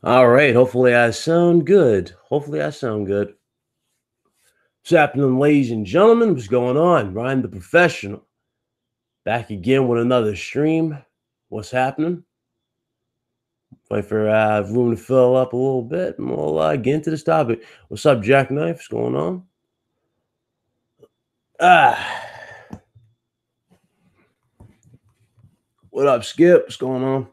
All right. Hopefully I sound good. Hopefully I sound good. What's happening, ladies and gentlemen? What's going on? Ryan the Professional. Back again with another stream. What's happening? Wait for room to fill up a little bit and we'll get into this topic. What's up, Jackknife? What's going on? What up, Skip? What's going on?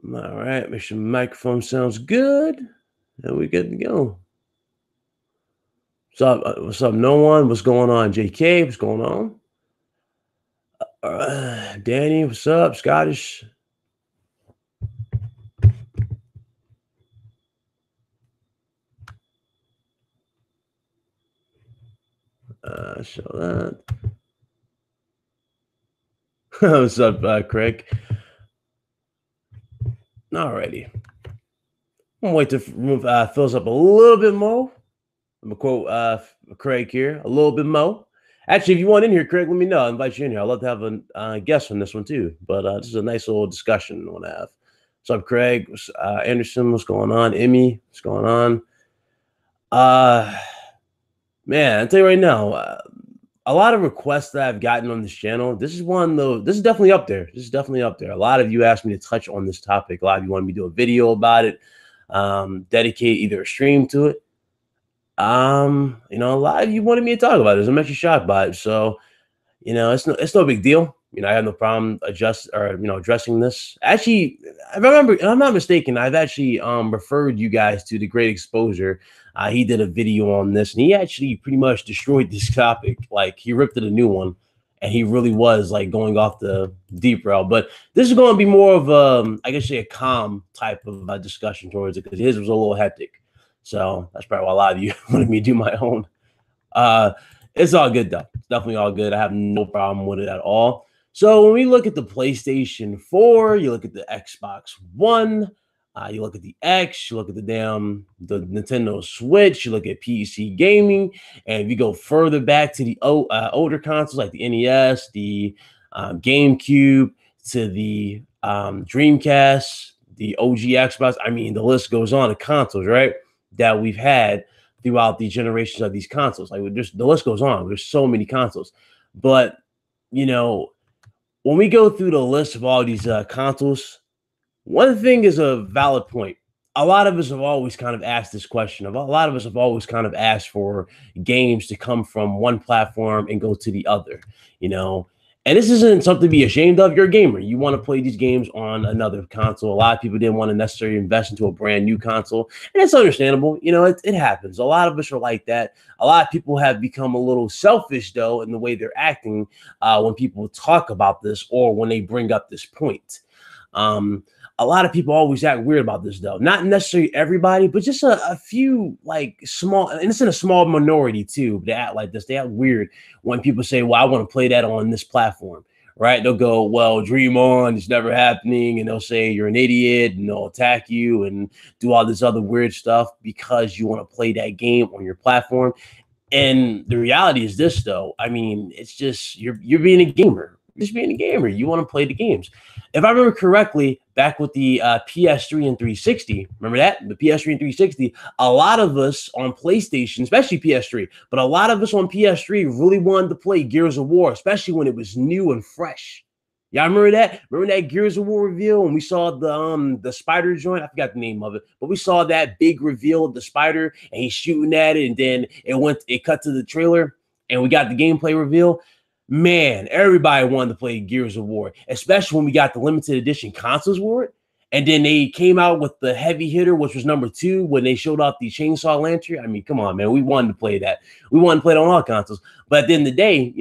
All right. Make sure the microphone sounds good. And we good to go. What's up, no one? What's going on, JK? What's going on? Danny, what's up? Scottish. Show that. What's up, Craig? Alrighty. I'm gonna wait to move fills up a little bit more. I'm gonna quote Craig here, a little bit more. Actually, if you want in here, Craig, let me know. I'll invite you in here. I'd love to have a guest on this one too. But this is a nice little discussion I want to have. What's up, Craig? Anderson, what's going on? Emmy, what's going on? Man, I'll tell you right now, a lot of requests that I've gotten on this channel. This is one though. This is definitely up there. This is definitely up there. A lot of you asked me to touch on this topic. A lot of you wanted me to do a video about it, dedicate either a stream to it. A lot of you wanted me to talk about it. I'm actually shocked by it. So, it's no big deal. I have no problem addressing this. Actually, I remember, if I'm not mistaken, I've actually referred you guys to the Great Exposure. He did a video on this, and he actually pretty much destroyed this topic. Like, he ripped it a new one, and he really was like going off the deep route. But this is going to be more of a calm type of discussion towards it, because his was a little hectic. So that's probably why a lot of you wanted me to do my own. It's all good though. It's definitely all good. I have no problem with it at all. So when we look at the PlayStation 4, you look at the Xbox One, you look at the X, you look at the Nintendo Switch, you look at PC gaming, and if you go further back to the older consoles like the NES, the GameCube, to the Dreamcast, the OG Xbox, I mean, the list goes on of consoles, right, that we've had throughout the generations of these consoles. Like, the list goes on. There's so many consoles. But, when we go through the list of all these consoles, one thing is a valid point. A lot of us have always kind of asked this question. A lot of us have always kind of asked for games to come from one platform and go to the other, And this isn't something to be ashamed of. You're a gamer. You want to play these games on another console. A lot of people didn't want to necessarily invest into a brand new console. And it's understandable. It happens. A lot of us are like that. A lot of people have become a little selfish, though, in the way they're acting when people talk about this or when they bring up this point. A lot of people always act weird about this, though. Not necessarily everybody, but just a few, like, small, and it's in a small minority, too. They act like this. They act weird when people say, well, I want to play that on this platform, right? They'll go, well, dream on, it's never happening. And they'll say you're an idiot, and they'll attack you and do all this other weird stuff because you want to play that game on your platform. And the reality is this, though. I mean, it's just you're being a gamer. Just being a gamer. You want to play the games. If I remember correctly, back with the PS3 and 360, remember that? The PS3 and 360, a lot of us on PlayStation, especially PS3, but a lot of us on PS3 really wanted to play Gears of War, especially when it was new and fresh. Y'all remember that? Remember that Gears of War reveal when we saw the spider joint? I forgot the name of it, but we saw that big reveal of the spider and he's shooting at it, and then it cut to the trailer and we got the gameplay reveal. Man, everybody wanted to play Gears of War, especially when we got the limited edition consoles for it. And then they came out with the heavy hitter, which was number 2, when they showed off the chainsaw lantern. I mean, come on, man. We wanted to play that. We wanted to play it on all consoles. But at the end of the day,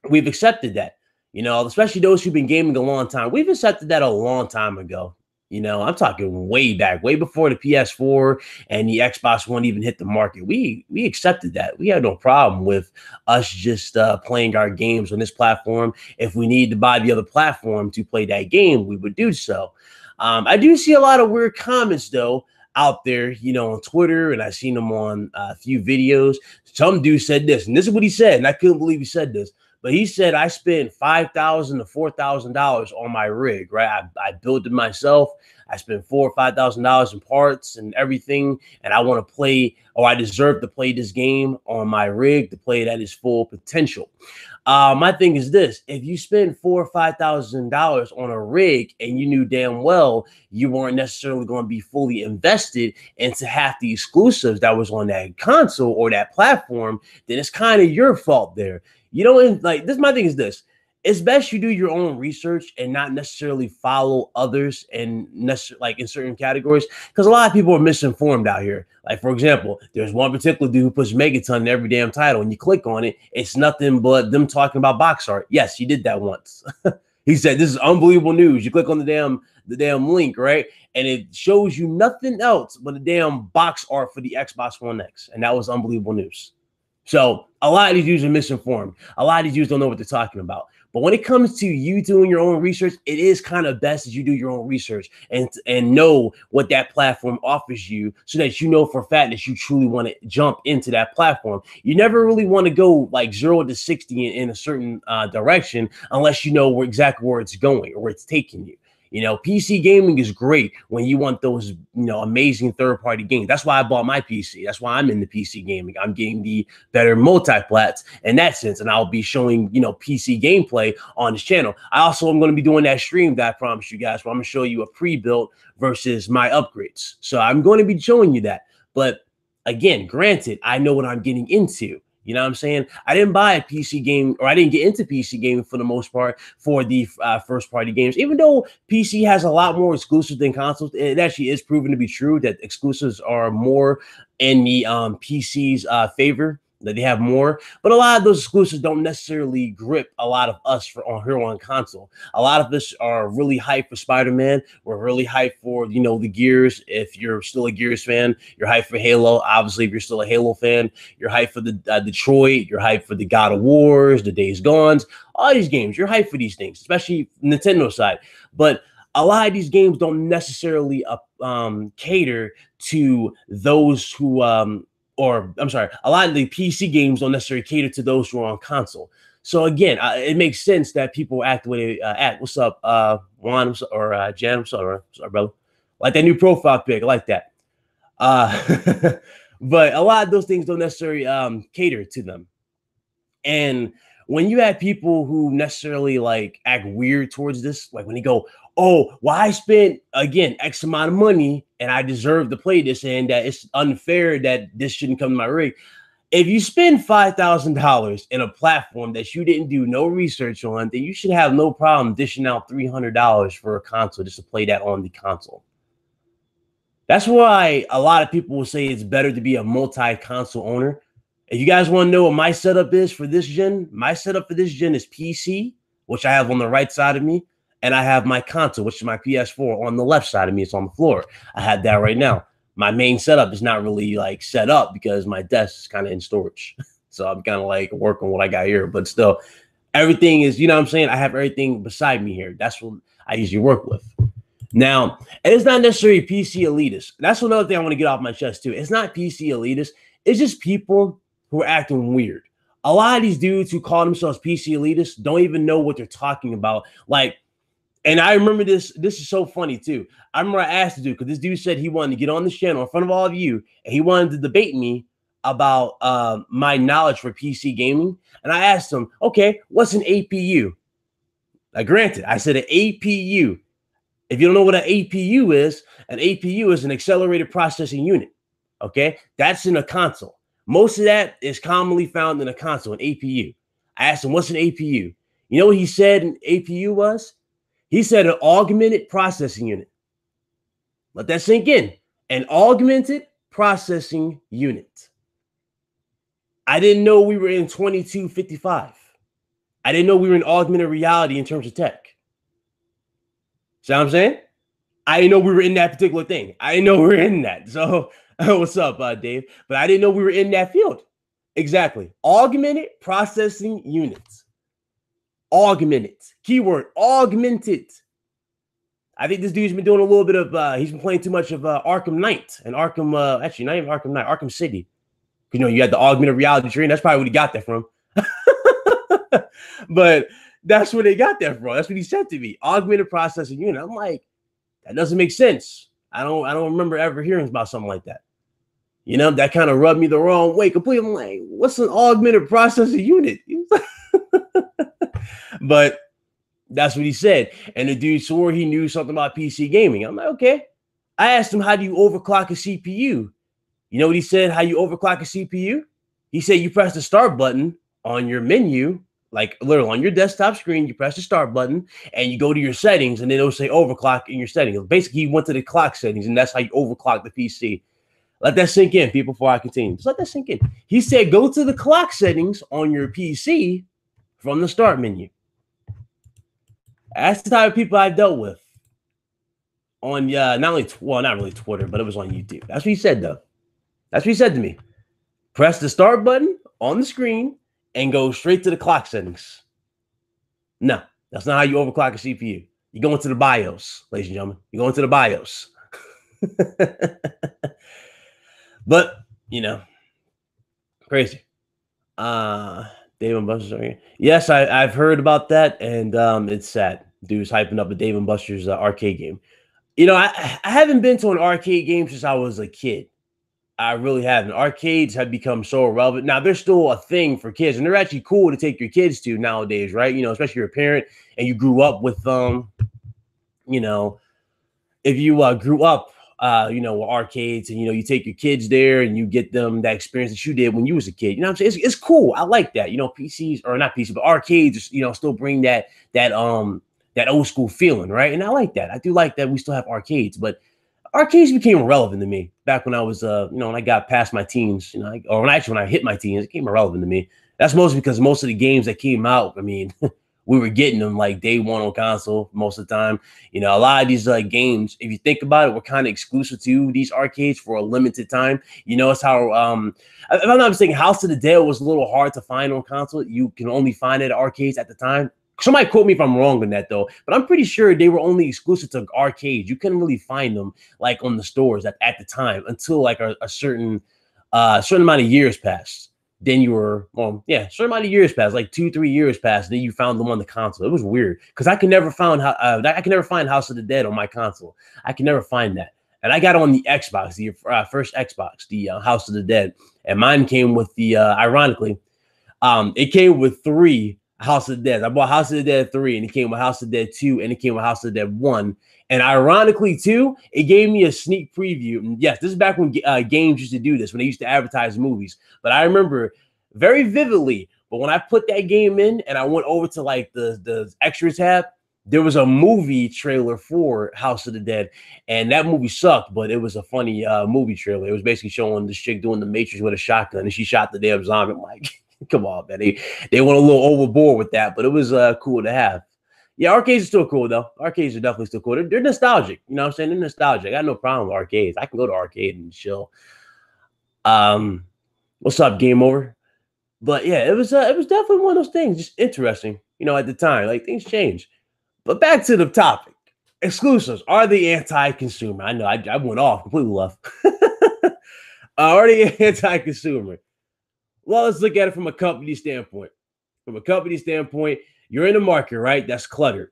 we've accepted that. Especially those who've been gaming a long time. We've accepted that a long time ago. I'm talking way back, way before the PS4 and the Xbox One even hit the market. We accepted that. We had no problem with us just playing our games on this platform. If we needed to buy the other platform to play that game, we would do so. I do see a lot of weird comments, though, out there, on Twitter, and I've seen them on a few videos. Some dude said this, and this is what he said, and I couldn't believe he said this. But he said I spent $5,000 to $4,000 on my rig, right? I built it myself. I spent $4,000 or $5,000 in parts and everything, and I want to play, or I deserve to play this game on my rig to play it at its full potential. My thing is this: if you spend $4,000 or $5,000 on a rig and you knew damn well you weren't necessarily going to be fully invested into half the exclusives that was on that console or that platform, then it's kind of your fault there. You don't like this. My thing is this: it's best you do your own research and not necessarily follow others and like in certain categories, because a lot of people are misinformed out here. Like, for example, there's one particular dude who puts Megaton in every damn title, and you click on it, it's nothing but them talking about box art. Yes, he did that once. He said, "This is unbelievable news." You click on the damn link, right? And it shows you nothing else but a damn box art for the Xbox One X. And that was unbelievable news. So a lot of these users are misinformed. A lot of these users don't know what they're talking about. But when it comes to you doing your own research, it is kind of best that you do your own research and know what that platform offers you, so that you know for a fact that you truly want to jump into that platform. You never really want to go like 0 to 60 in a certain direction unless you know exactly where it's going or where it's taking you. You know, PC gaming is great when you want those, amazing third-party games. That's why I bought my PC. That's why I'm in the PC gaming. I'm getting the better multi-plats in that sense, and I'll be showing, PC gameplay on this channel. I also am going to be doing that stream that I promised you guys, where I'm going to show you a pre-built versus my upgrades. So I'm going to be showing you that. But again, granted, I know what I'm getting into. You know what I'm saying? I didn't buy a PC game, or I didn't get into PC gaming for the most part for the first party games. Even though PC has a lot more exclusives than consoles, it actually is proven to be true that exclusives are more in the PC's favor, that they have more. But a lot of those exclusives don't necessarily grip a lot of us on console. A lot of us are really hyped for Spider-Man. We're really hyped for, the Gears. If you're still a Gears fan, you're hyped for Halo. Obviously, if you're still a Halo fan, you're hyped for the Detroit. You're hyped for the God of Wars, the Days Gones, all these games. You're hyped for these things, especially Nintendo side. But a lot of these games don't necessarily cater to those who or I'm sorry, a lot of the PC games don't necessarily cater to those who are on console. So again, it makes sense that people act the way they act. What's up, Juan or Jan? What's up, brother? Like that new profile pic, I like that. But a lot of those things don't necessarily cater to them. And when you have people who necessarily like act weird towards this, like when they go, "Oh, well, I spent again X amount of money and I deserve to play this, and that it's unfair that this shouldn't come to my rig." If you spend $5,000 in a platform that you didn't do no research on, then you should have no problem dishing out $300 for a console just to play that on the console. That's why a lot of people will say it's better to be a multi-console owner. If you guys want to know what my setup is for this gen, my setup for this gen is PC, which I have on the right side of me, and I have my console, which is my PS4, on the left side of me. It's on the floor. I have that right now. My main setup is not really like set up because my desk is kind of in storage. So I'm kind of like working what I got here, but still everything is, you know what I'm saying? I have everything beside me here. That's what I usually work with. Now, and it's not necessarily PC elitist. That's another thing I want to get off my chest too. It's not PC elitist. It's just people who are acting weird. A lot of these dudes who call themselves PC elitists don't even know what they're talking about. Like, and I remember this is so funny too. I remember I asked the dude, because this dude said he wanted to get on this channel in front of all of you, and he wanted to debate me about my knowledge for PC gaming. And I asked him, okay, what's an APU? Now, granted, I said an APU. If you don't know what an APU is an accelerated processing unit. Okay, that's in a console. Most of that is commonly found in a console, an APU. I asked him, what's an APU? You know what he said an APU was? He said an augmented processing unit. Let that sink in. An augmented processing unit. I didn't know we were in 2255. I didn't know we were in augmented reality in terms of tech. See what I'm saying? I didn't know we were in that particular thing. I didn't know we were in that. So what's up, Dave? But I didn't know we were in that field. Exactly. Augmented processing units. Augmented. Keyword, augmented. I think this dude's been doing a little bit of, he's been playing too much of Arkham Knight and Arkham, actually, not even Arkham Knight, Arkham City. You know, you had the augmented reality training. That's probably what he got that from. But that's where they got that from. That's what he said to me. Augmented processing unit. I'm like, that doesn't make sense. I don't remember ever hearing about something like that. You know, that kind of rubbed me the wrong way completely. I'm like, what's an augmented processing unit? But that's what he said. And the dude swore he knew something about PC gaming. I'm like, okay. I asked him, how do you overclock a CPU? You know what he said, how you overclock a CPU? He said you press the start button on your menu, like literally on your desktop screen, you press the start button and you go to your settings, and then it'll say overclock in your settings. Basically, he went to the clock settings, and that's how you overclock the PC. Let that sink in, people, before I continue. Just let that sink in. He said go to the clock settings on your PC from the start menu. That's the type of people I dealt with on not really Twitter, but it was on YouTube. That's what he said, though. That's what he said to me. Press the start button on the screen and go straight to the clock settings. No, that's not how you overclock a CPU. You go into the BIOS, ladies and gentlemen. You go into the BIOS. But, you know, crazy. Dave & Buster's. Yes, I've heard about that, and it's sad. Dude's hyping up a Dave & Buster's arcade game. You know, I haven't been to an arcade game since I was a kid. I really haven't. Arcades have become so irrelevant. Now, they're still a thing for kids, and they're actually cool to take your kids to nowadays, right? You know, especially if you're a parent and you grew up with you know, if you grew up you know, with arcades, and, you know, you take your kids there and you get them that experience that you did when you was a kid. You know what I'm saying? It's cool. I like that. You know, PCs, or not PCs, but arcades, you know, still bring that old school feeling, right? And I like that. I do like that we still have arcades, but arcades became irrelevant to me back when I was, you know, when I got past my teens, you know, or when I hit my teens, it became irrelevant to me. That's mostly because most of the games that came out, I mean, we were getting them like day one on console most of the time. You know, a lot of these games, if you think about it, were kind of exclusive to these arcades for a limited time. You know, it's how, if I'm not mistaken, House of the Dead was a little hard to find on console. You can only find it at arcades at the time. Somebody quote me if I'm wrong on that, though, but I'm pretty sure they were only exclusive to arcades. You couldn't really find them like on the stores at the time until like a certain amount of years passed. Then you were, certain amount of years passed, like 2-3 years passed. Then you found them on the console. It was weird because I can never find House of the Dead on my console. I can never find that, and I got it on the Xbox, the first Xbox, the House of the Dead, and mine came with the ironically, it came with 3 House of the Dead. I bought House of the Dead 3, and it came with House of the Dead 2, and it came with House of the Dead 1. And ironically, too, it gave me a sneak preview. And yes, this is back when games used to do this, when they used to advertise movies. But I remember very vividly, but when I put that game in and I went over to like the extra tab, there was a movie trailer for House of the Dead. And that movie sucked, but it was a funny movie trailer. It was basically showing this chick doing the Matrix with a shotgun, and she shot the damn zombie. I'm like, come on, man. They went a little overboard with that, but it was cool to have. Yeah, arcades are still cool, though. Arcades are definitely still cool. They're nostalgic. You know what I'm saying? They're nostalgic. I got no problem with arcades. I can go to arcade and chill. What's up, Game Over? But yeah, it was definitely one of those things, just interesting, you know, at the time. Like, things change. But back to the topic. Exclusives. Are they anti-consumer? I know I went off completely left. Are they anti-consumer? Well, let's look at it from a company standpoint. From a company standpoint, you're in a market, right? That's cluttered.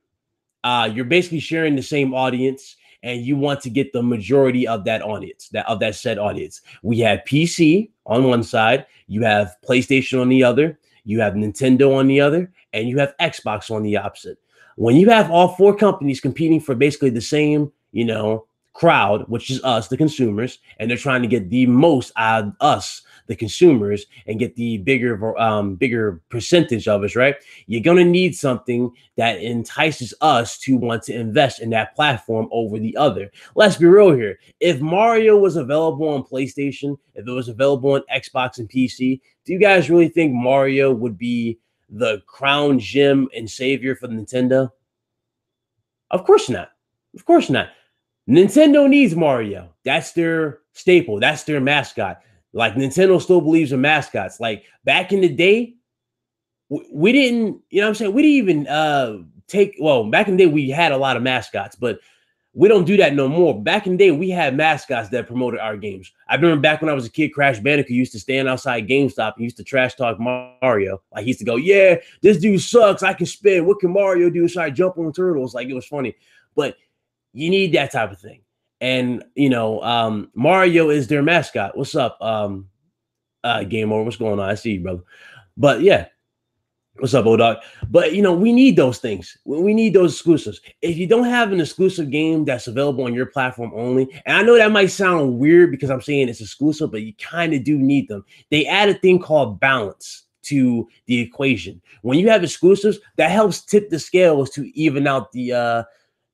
You're basically sharing the same audience, and you want to get the majority of that audience, that said audience. We have PC on one side, you have PlayStation on the other, you have Nintendo on the other, and you have Xbox on the opposite. When you have all 4 companies competing for basically the same, you know, crowd, which is us, the consumers, and they're trying to get the most out of us, the consumers, and get the bigger percentage of us, right? You're going to need something that entices us to want to invest in that platform over the other. Let's be real here. If Mario was available on PlayStation, if it was available on Xbox and PC, do you guys really think Mario would be the crown gem and savior for Nintendo? Of course not. Of course not. Nintendo needs Mario. That's their staple. That's their mascot. Like, Nintendo still believes in mascots. Like, back in the day, we didn't, you know what I'm saying? We didn't even back in the day, we had a lot of mascots, but We don't do that no more. Back in the day, we had mascots that promoted our games. I remember back when I was a kid, Crash Bandicoot used to stand outside GameStop and used to trash talk Mario. Like he used to go, yeah, this dude sucks. I can spin. What can Mario do? So I jump on turtles. Like it was funny. But you need that type of thing. And, you know, Mario is their mascot. What's up, Game Over? What's going on? I see you, brother. But yeah. What's up, O-Dog? But, you know, we need those things. We need those exclusives. If you don't have an exclusive game that's available on your platform only, and I know that might sound weird because I'm saying it's exclusive, but you kind of do need them. They add a thing called balance to the equation. When you have exclusives, that helps tip the scales to even out the,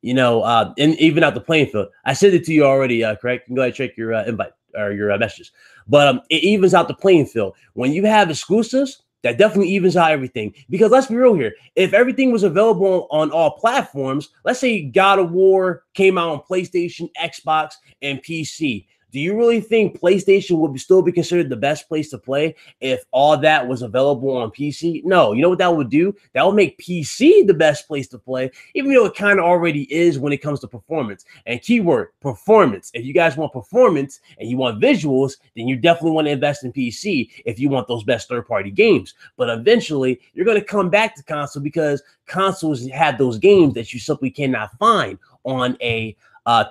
and even out the playing field. I said it to you already, correct? You can go ahead and check your invite or your messages. But it evens out the playing field. When you have exclusives, that definitely evens out everything. Because let's be real here. If everything was available on all platforms, let's say God of War came out on PlayStation, Xbox, and PC. Do you really think PlayStation would still be considered the best place to play if all that was available on PC? No. You know what that would do? That would make PC the best place to play, even though it kind of already is when it comes to performance. And keyword, performance. If you guys want performance and you want visuals, then you definitely want to invest in PC if you want those best third-party games. But eventually, you're going to come back to console because consoles have those games that you simply cannot find on a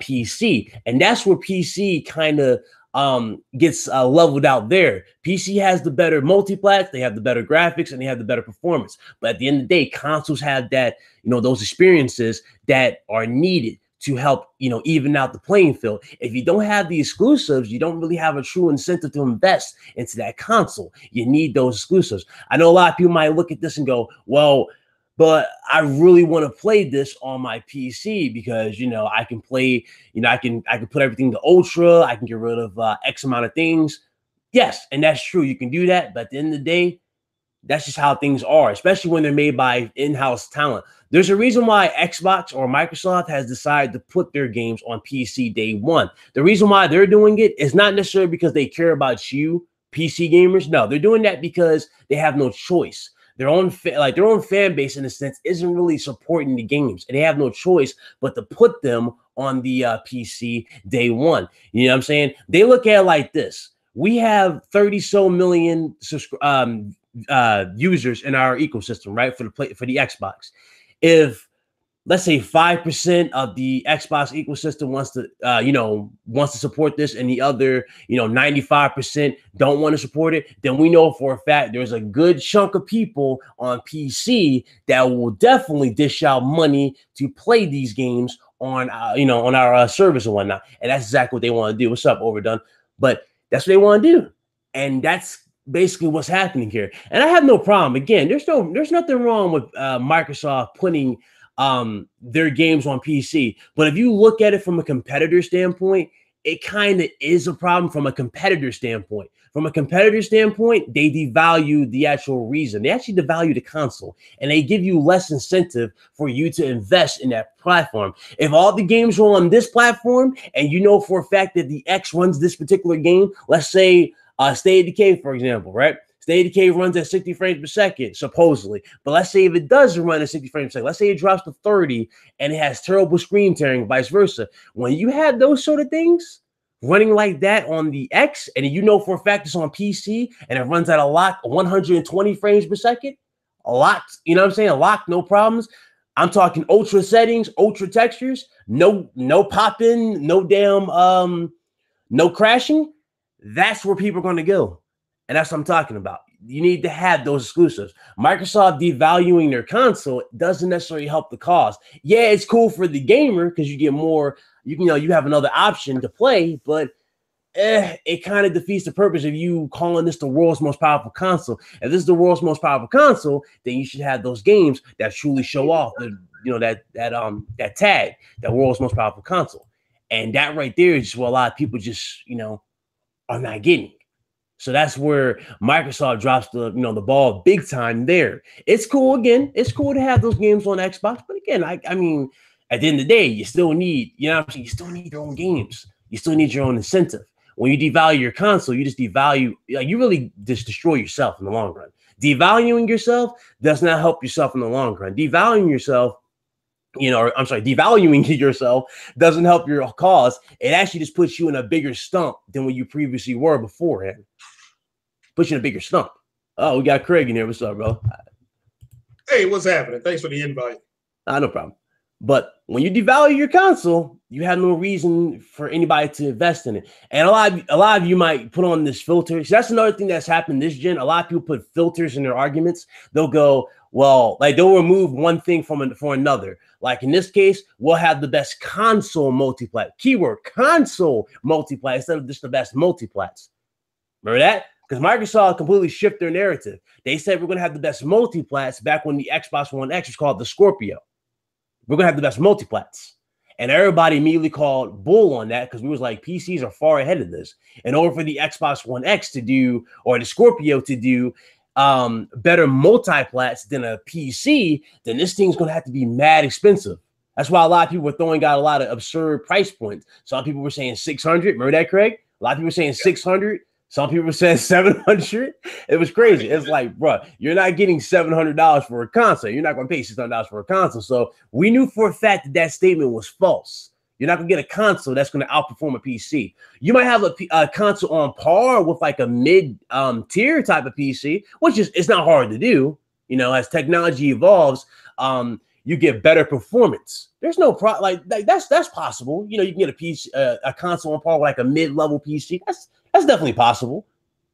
PC, and that's where PC kind of gets leveled out there. PC has the better multiplats, they have the better graphics, and they have the better performance. But at the end of the day, consoles have that, you know, those experiences that are needed to help, you know, even out the playing field. If you don't have the exclusives, you don't really have a true incentive to invest into that console. You need those exclusives. I know a lot of people might look at this and go, well, but I really want to play this on my PC because, you know, I can play, you know, I can put everything to ultra. I can get rid of X amount of things. Yes, and that's true. You can do that. But at the end of the day, that's just how things are, especially when they're made by in-house talent. There's a reason why Xbox or Microsoft has decided to put their games on PC day one. The reason why they're doing it is not necessarily because they care about you, PC gamers. No, they're doing that because they have no choice. Their own fan base, in a sense, isn't really supporting the games, and they have no choice but to put them on the PC day one. You know what I'm saying? They look at it like this: we have 30 million users in our ecosystem, right? For the Xbox. If let's say 5% of the Xbox ecosystem wants to support this, and the other, 95% don't want to support it, then we know for a fact there's a good chunk of people on PC that will definitely dish out money to play these games on, on our service and whatnot. And that's exactly what they want to do. What's up, Overdone? But that's what they want to do. And that's basically what's happening here. And I have no problem. Again, there's nothing wrong with Microsoft putting their games on PC. But if you look at it from a competitor standpoint, it kind of is a problem from a competitor standpoint. From a competitor standpoint, they devalue the actual reason. They actually devalue the console, and they give you less incentive for you to invest in that platform. If all the games are on this platform, and you know for a fact that the X runs this particular game, let's say State of Decay, for example, right? State of Decay runs at 60 frames per second, supposedly. But let's say if it doesn't run at 60 frames per second, let's say it drops to 30 and it has terrible screen tearing, vice versa. When you have those sort of things running like that on the X, and you know for a fact it's on PC and it runs at a lock 120 frames per second, a locked, you know what I'm saying? A lock, no problems. I'm talking ultra settings, ultra textures, no popping, no damn, no crashing. That's where people are going to go. And that's what I'm talking about. You need to have those exclusives. Microsoft devaluing their console doesn't necessarily help the cause. Yeah, it's cool for the gamer because you get more, you have another option to play, but it kind of defeats the purpose of you calling this the world's most powerful console. If this is the world's most powerful console, then you should have those games that truly show off that tag, that world's most powerful console. And that right there is what a lot of people just, are not getting. So that's where Microsoft drops the ball big time there. It's cool. Again, it's cool to have those games on Xbox. But again, I mean, at the end of the day, you still need, you still need your own games. You still need your own incentive. When you devalue your console, you just devalue, you really just destroy yourself in the long run. Devaluing yourself does not help yourself in the long run. Devaluing yourself you know, or, I'm sorry, devaluing yourself doesn't help your cause. It actually just puts you in a bigger stump than when you previously were beforehand. Puts you in a bigger stump. Oh, we got Craig in here. What's up, bro? Hey, what's happening? Thanks for the invite. No problem. But when you devalue your console, you have no reason for anybody to invest in it. And a lot of you might put on this filter. So that's another thing that's happened this gen. A lot of people put filters in their arguments. They'll go, well, like they'll remove one thing for another. Like in this case, we'll have the best console multiplat. Keyword console multiplat instead of just the best multiplats. Remember that? Because Microsoft completely shifted their narrative. They said we're going to have the best multiplats back when the Xbox One X was called the Scorpio. We're going to have the best multiplats. And everybody immediately called bull on that because we was like, PCs are far ahead of this. In order for the Xbox One X to do, or the Scorpio to do better multiplats than a PC, then this thing's going to have to be mad expensive. That's why a lot of people were throwing out a lot of absurd price points. Some people were saying 600. Remember that, Craig? A lot of people were saying 600. Some people said 700. It was crazy. It's like, bro, you're not getting $700 for a console. You're not going to pay $600 for a console. So we knew for a fact that that statement was false. You're not going to get a console that's going to outperform a PC. You might have a console on par with like a mid tier type of PC, which is, it's not hard to do. You know, as technology evolves, you get better performance. There's no like that's possible. You know, you can get a PC, a console on par with like a mid-level PC. That's definitely possible.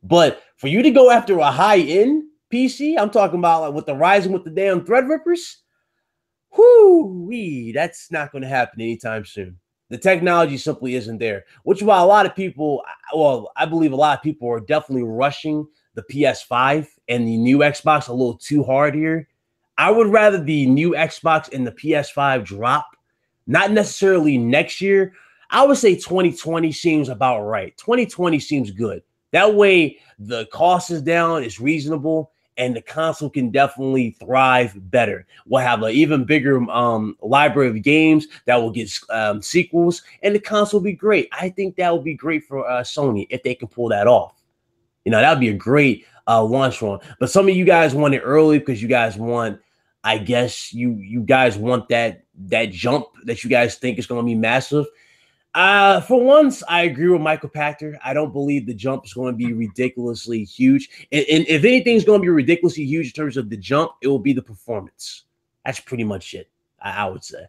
But for you to go after a high-end PC, I'm talking about like with the Ryzen with the damn Threadrippers, whoo-wee, that's not going to happen anytime soon. The technology simply isn't there, which is why a lot of people, well, I believe a lot of people are definitely rushing the PS5 and the new Xbox a little too hard here. I would rather the new Xbox and the PS5 drop, not necessarily next year. I would say 2020 seems about right. 2020 seems good. That way, the cost is down, it's reasonable, and the console can definitely thrive better. We'll have an even bigger library of games that will get sequels, and the console will be great. I think that would be great for Sony if they can pull that off. You know, that would be a great launch run. But some of you guys want it early because you guys want, I guess, you guys want that jump that you guys think is going to be massive. For once, I agree with Michael Pachter. I don't believe the jump is going to be ridiculously huge. And if anything's going to be ridiculously huge in terms of the jump, it will be the performance. That's pretty much it, I would say.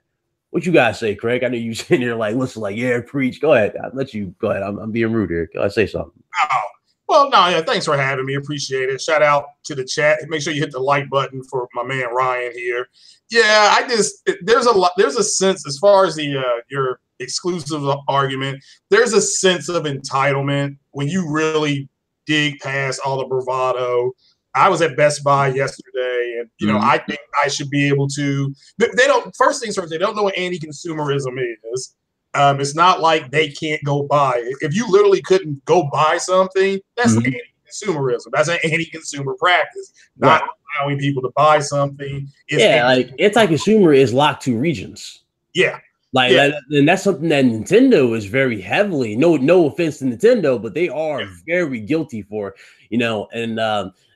What you guys say, Craig? I know you sitting here like, listen, like, yeah, preach. Go ahead. I'll let you go ahead. I'm being rude here. Go ahead, say something. Oh, well, no, yeah, thanks for having me. Appreciate it. Shout out to the chat. Make sure you hit the like button for my man Ryan here. Yeah, there's a sense as far as the your exclusive argument, there's a sense of entitlement when you really dig past all the bravado. I was at Best Buy yesterday, and you know, I think I should be able to. They don't. First things first, they don't know what anti-consumerism is. It's not like they can't go buy it. If you literally couldn't go buy something, that's anti-consumerism. That's an anti-consumer practice. Not allowing people to buy something. Like anti-consumer is locked to regions. Yeah. Like, and that's something that Nintendo is very heavily, no offense to Nintendo, but they are very guilty for, you know, and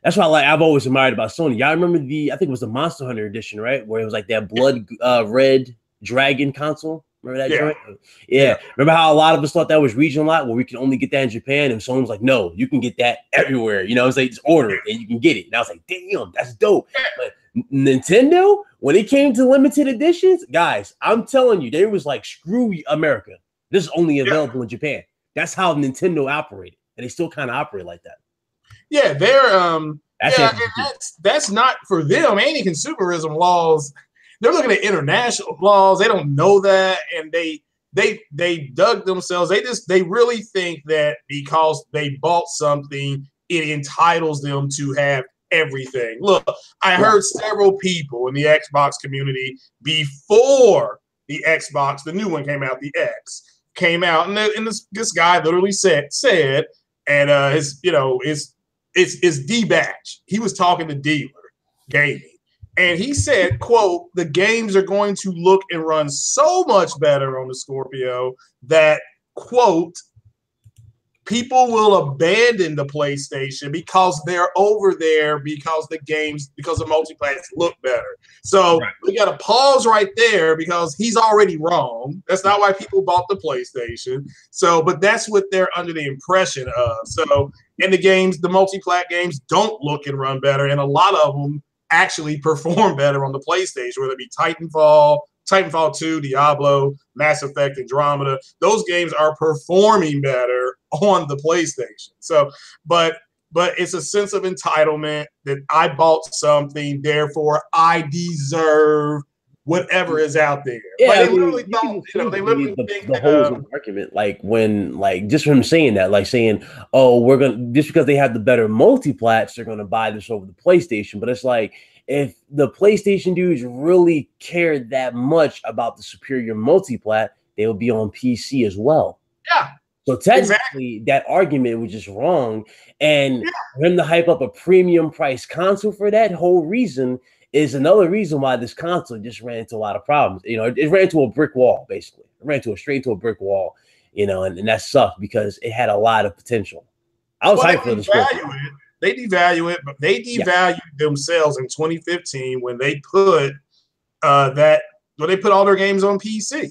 that's why I've always admired about Sony. Y'all remember I think it was the Monster Hunter edition, right? Where it was like that blood red dragon console. Remember that joint? Yeah. Remember how a lot of us thought that was regional lot where we can only get that in Japan, and Sony was like, no, you can get that everywhere. You know, it's like just order it and you can get it. And I was like, damn, that's dope. But Nintendo, when it came to limited editions, guys, I'm telling you, they was like, screw America. This is only available in Japan. That's how Nintendo operated, and they still kind of operate like that. Yeah, they're that's not for them. Anti-consumerism laws. They're looking at international laws. They don't know that, and they dug themselves. They really think that because they bought something, it entitles them to have everything. Look, I heard several people in the Xbox community before the Xbox, the new one came out, the X came out, and this guy literally said, and his D-Batch. He was talking to Dealer Gaming, and he said, quote, the games are going to look and run so much better on the Scorpio that, quote, people will abandon the PlayStation because they're over there because the multiplats look better. So we got to pause right there because he's already wrong. That's not why people bought the PlayStation. So, but that's what they're under the impression of. So, in the games, the multiplat games don't look and run better, and a lot of them actually perform better on the PlayStation, whether it be Titanfall 2, Diablo, Mass Effect, Andromeda. Those games are performing better on the PlayStation. So, but it's a sense of entitlement that I bought something, therefore I deserve whatever is out there. Yeah, like, they literally think the holes in the argument, like when, like, just from saying that, like saying, oh, we're gonna, just because they have the better multiplats, they're gonna buy this over the PlayStation. But it's like, if the PlayStation dudes really cared that much about the superior multiplat, they would be on PC as well. Yeah. So technically, that argument was just wrong. And for him to hype up a premium price console for that whole reason is another reason why this console just ran into a lot of problems. You know, it ran into a brick wall, basically. It ran straight into a brick wall, you know, and that sucked because it had a lot of potential. I was hyped for this. They devalue it, but they devalued themselves in 2015 when they put all their games on PC.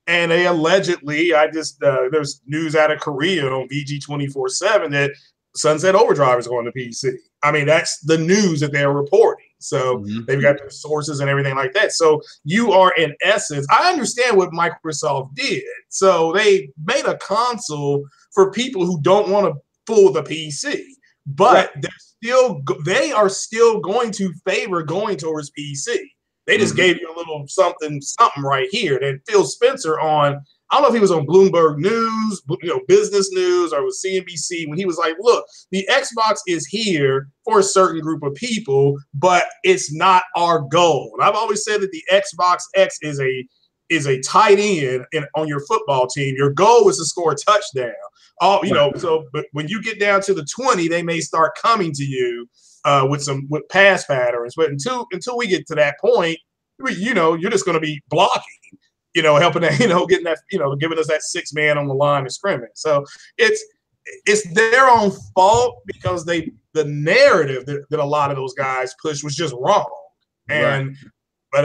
And they allegedly, there's news out of Korea on VG 24/7 that Sunset Overdrive is going to PC. I mean, that's the news that they're reporting. So they've got their sources and everything like that. So you are, in essence, I understand what Microsoft did. So they made a console for people who don't want to fool the PC, but they are still going to favor going towards PC. They just gave you a little something right here. That Phil Spencer on, I don't know if he was on Bloomberg News, Business News, or was CNBC, when he was like, look, the Xbox is here for a certain group of people, but it's not our goal. And I've always said that the Xbox X is a tight end on your football team. Your goal is to score a touchdown. But when you get down to the 20, they may start coming to you with pass patterns. But until we get to that point, you're just going to be blocking, helping that, getting that, giving us that 6-man on the line of scrimmage. So it's their own fault because the narrative that a lot of those guys pushed was just wrong. And but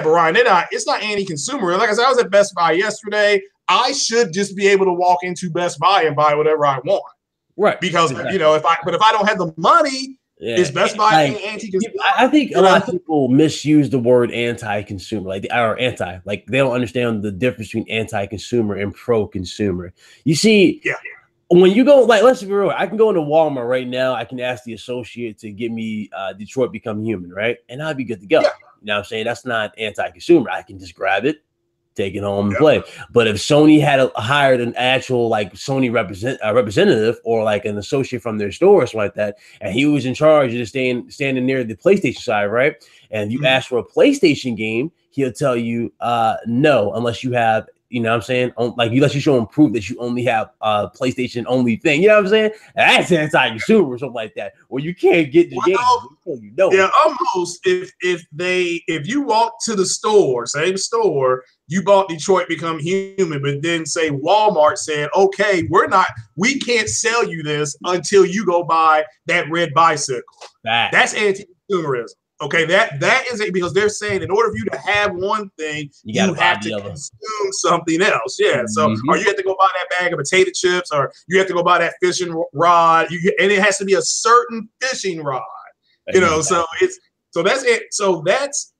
Ryan, it's not anti-consumer. Like I said, I was at Best Buy yesterday. I should just be able to walk into Best Buy and buy whatever I want. Right. Because if I don't have the money, is Best Buy anti-consumer? I think a lot of people misuse the word anti-consumer, like they don't understand the difference between anti-consumer and pro-consumer. You see, when you go, like, let's be real, I can go into Walmart right now. I can ask the associate to get me Detroit Become Human, right? And I'll be good to go. Yeah. You know what I'm saying? That's not anti-consumer. I can just grab it, take it home and play. But if Sony had hired an actual Sony representative or like an associate from their store or something like that, and he was in charge of standing near the PlayStation side, right? And you ask for a PlayStation game, he'll tell you no, unless you have, you know what I'm saying? Unless you show him proof that you only have a PlayStation only thing. You know what I'm saying? That's anti-consumer or something like that. Where you can't get the game. Yeah, almost. If you walk to the store, same store, you bought Detroit Become Human, but then say Walmart said, okay, we can't sell you this until you go buy that red bicycle. That's anti-consumerism. Okay, that is it, because they're saying in order for you to have one thing, you have to consume something else. Yeah. So, or you have to go buy that bag of potato chips, or you have to go buy that fishing rod. And it has to be a certain fishing rod. So that's it. So that's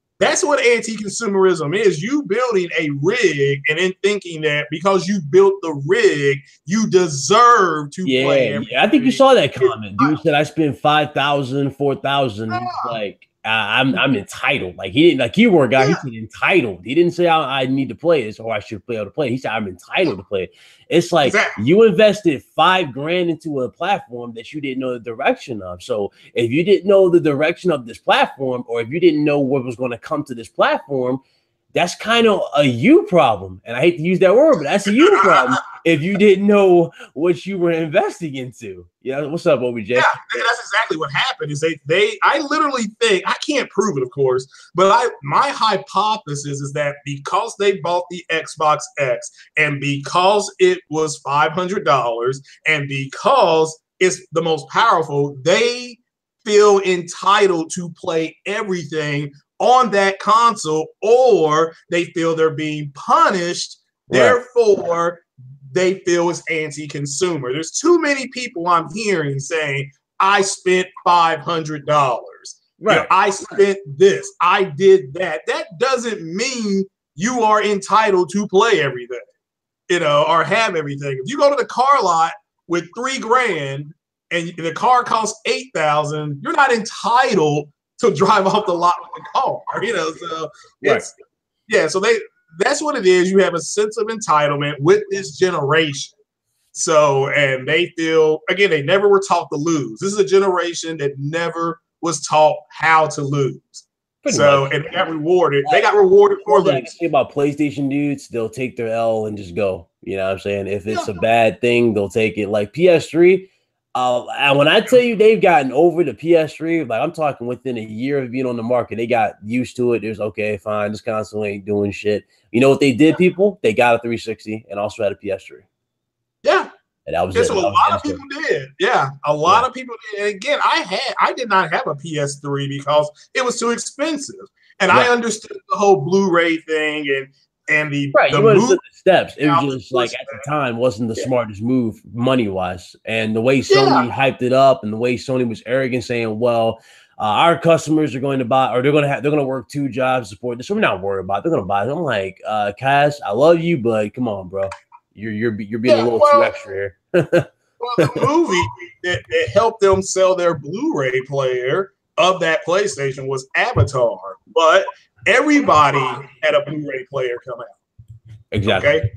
what anti-consumerism is. You building a rig and then thinking that because you built the rig, you deserve to play. Yeah, I think you saw that comment. Dude said I spent $5,000, $4,000. He's like, I'm entitled. Like, he didn't, like, keyboard guy, he said entitled. He didn't say I need to play this or I should be able to play. He said I'm entitled to play it. It's like you invested $5,000 into a platform that you didn't know the direction of. So if you didn't know the direction of this platform, or if you didn't know what was going to come to this platform, that's kind of a you problem. And I hate to use that word, but that's a you problem if you didn't know what you were investing into. Yeah, what's up, OBJ? Yeah, that's exactly what happened. Is I literally think, I can't prove it, of course, but my hypothesis is that because they bought the Xbox X and because it was $500 and because it's the most powerful, they feel entitled to play everything on that console, or they feel they're being punished. Right. Therefore, they feel it's anti-consumer. There's too many people I'm hearing saying, I spent $500. Right. You know, I spent this. I did that. That doesn't mean you are entitled to play everything, you know, or have everything. If you go to the car lot with $3,000 and the car costs $8,000, you're not entitled to drive off the lot with the car, you know. So it's yeah. So that's what it is. You have a sense of entitlement with this generation. So, and they feel, again, they never were taught to lose. This is a generation that never was taught how to lose. Pretty much. And they got rewarded. They got rewarded for like say about PlayStation dudes, they'll take their L and just go. You know what I'm saying? If it's a bad thing, they'll take it. Like PS3. And when I tell you they've gotten over the PS3, like I'm talking within a year of being on the market, they got used to it. There's okay, fine, this console ain't doing shit. You know what they did, people? They got a 360 and also had a PS3. Yeah. And that was it. So a lot of people did. Yeah. A lot of people did. And again, I did not have a PS3 because it was too expensive. And I understood the whole Blu-ray thing and the you understood the steps. It was just like at the time wasn't the smartest move money wise, and the way Sony hyped it up, and the way Sony was arrogant, saying, "Well, our customers are going to buy, or they're going to work 2 jobs to support this. So we're not worried about it. They're going to buy it." I'm like, Kaz, I love you, but come on, bro, you're being a little too extra here. Well, the movie that helped them sell their Blu-ray player of that PlayStation was Avatar, but everybody had a Blu-ray player come out. Exactly. Okay,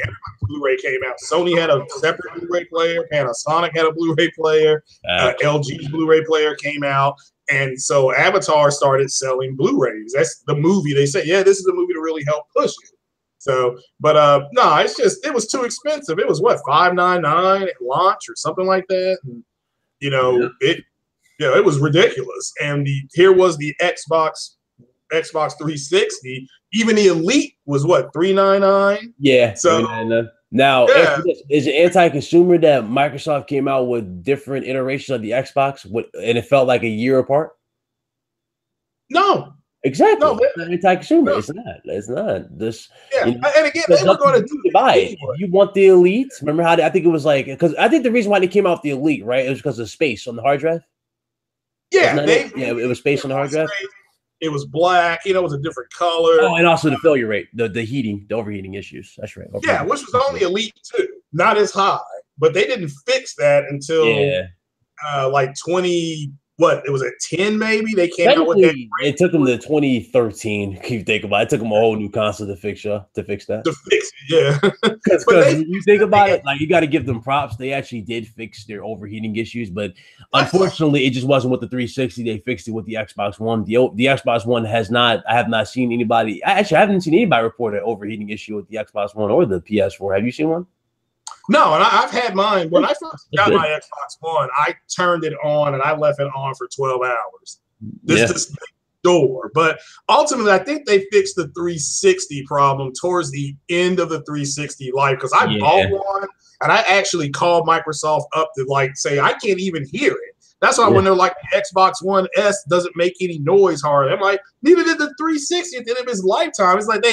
Blu-ray came out. Sony had a separate Blu-ray player. Panasonic had a Blu-ray player. LG's Blu-ray player came out, and so Avatar started selling Blu-rays. That's the movie. They say, yeah, this is the movie to really help push it. So, but no, it's just it was too expensive. It was what $599 at launch or something like that, and you know it was ridiculous. And here was the Xbox 360. Even the Elite was what $399. Yeah. So now is it anti-consumer that Microsoft came out with different iterations of the Xbox, and it felt like a year apart? No. Exactly. No, it's not anti-consumer. No. It's not. This. Yeah. You know, and again, they were going to buy it. If you want the Elite, remember how I think it was like, because I think the reason why they came out with the Elite, right? It was because of space on the hard drive. Yeah. It was space on the hard drive. It was black, you know, it was a different color. Oh, and also the failure rate, the heating, the overheating issues. That's right. Yeah, which was only Elite 2, not as high. But they didn't fix that until like 20, what? It was at 10 maybe? They came out with that. It took them to 2013. If you think about it, it took them a whole new console to fix that. To fix it, yeah. Because you think about it, like you got to give them props. They actually did fix their overheating issues, but unfortunately, it just wasn't with the 360. They fixed it with the Xbox One. The Xbox One has not. I have not seen anybody. I haven't seen anybody report an overheating issue with the Xbox One or the PS4. Have you seen one? No, and I've had mine. When I first got my Xbox One, I turned it on and I left it on for 12 hours. This door. But ultimately, I think they fixed the 360 problem towards the end of the 360 life, because I bought one and I actually called Microsoft up to like say, I can't even hear it. That's why when they're like, the Xbox One S doesn't make any noise hardly. I'm like, neither did the 360 at the end of its lifetime. It's like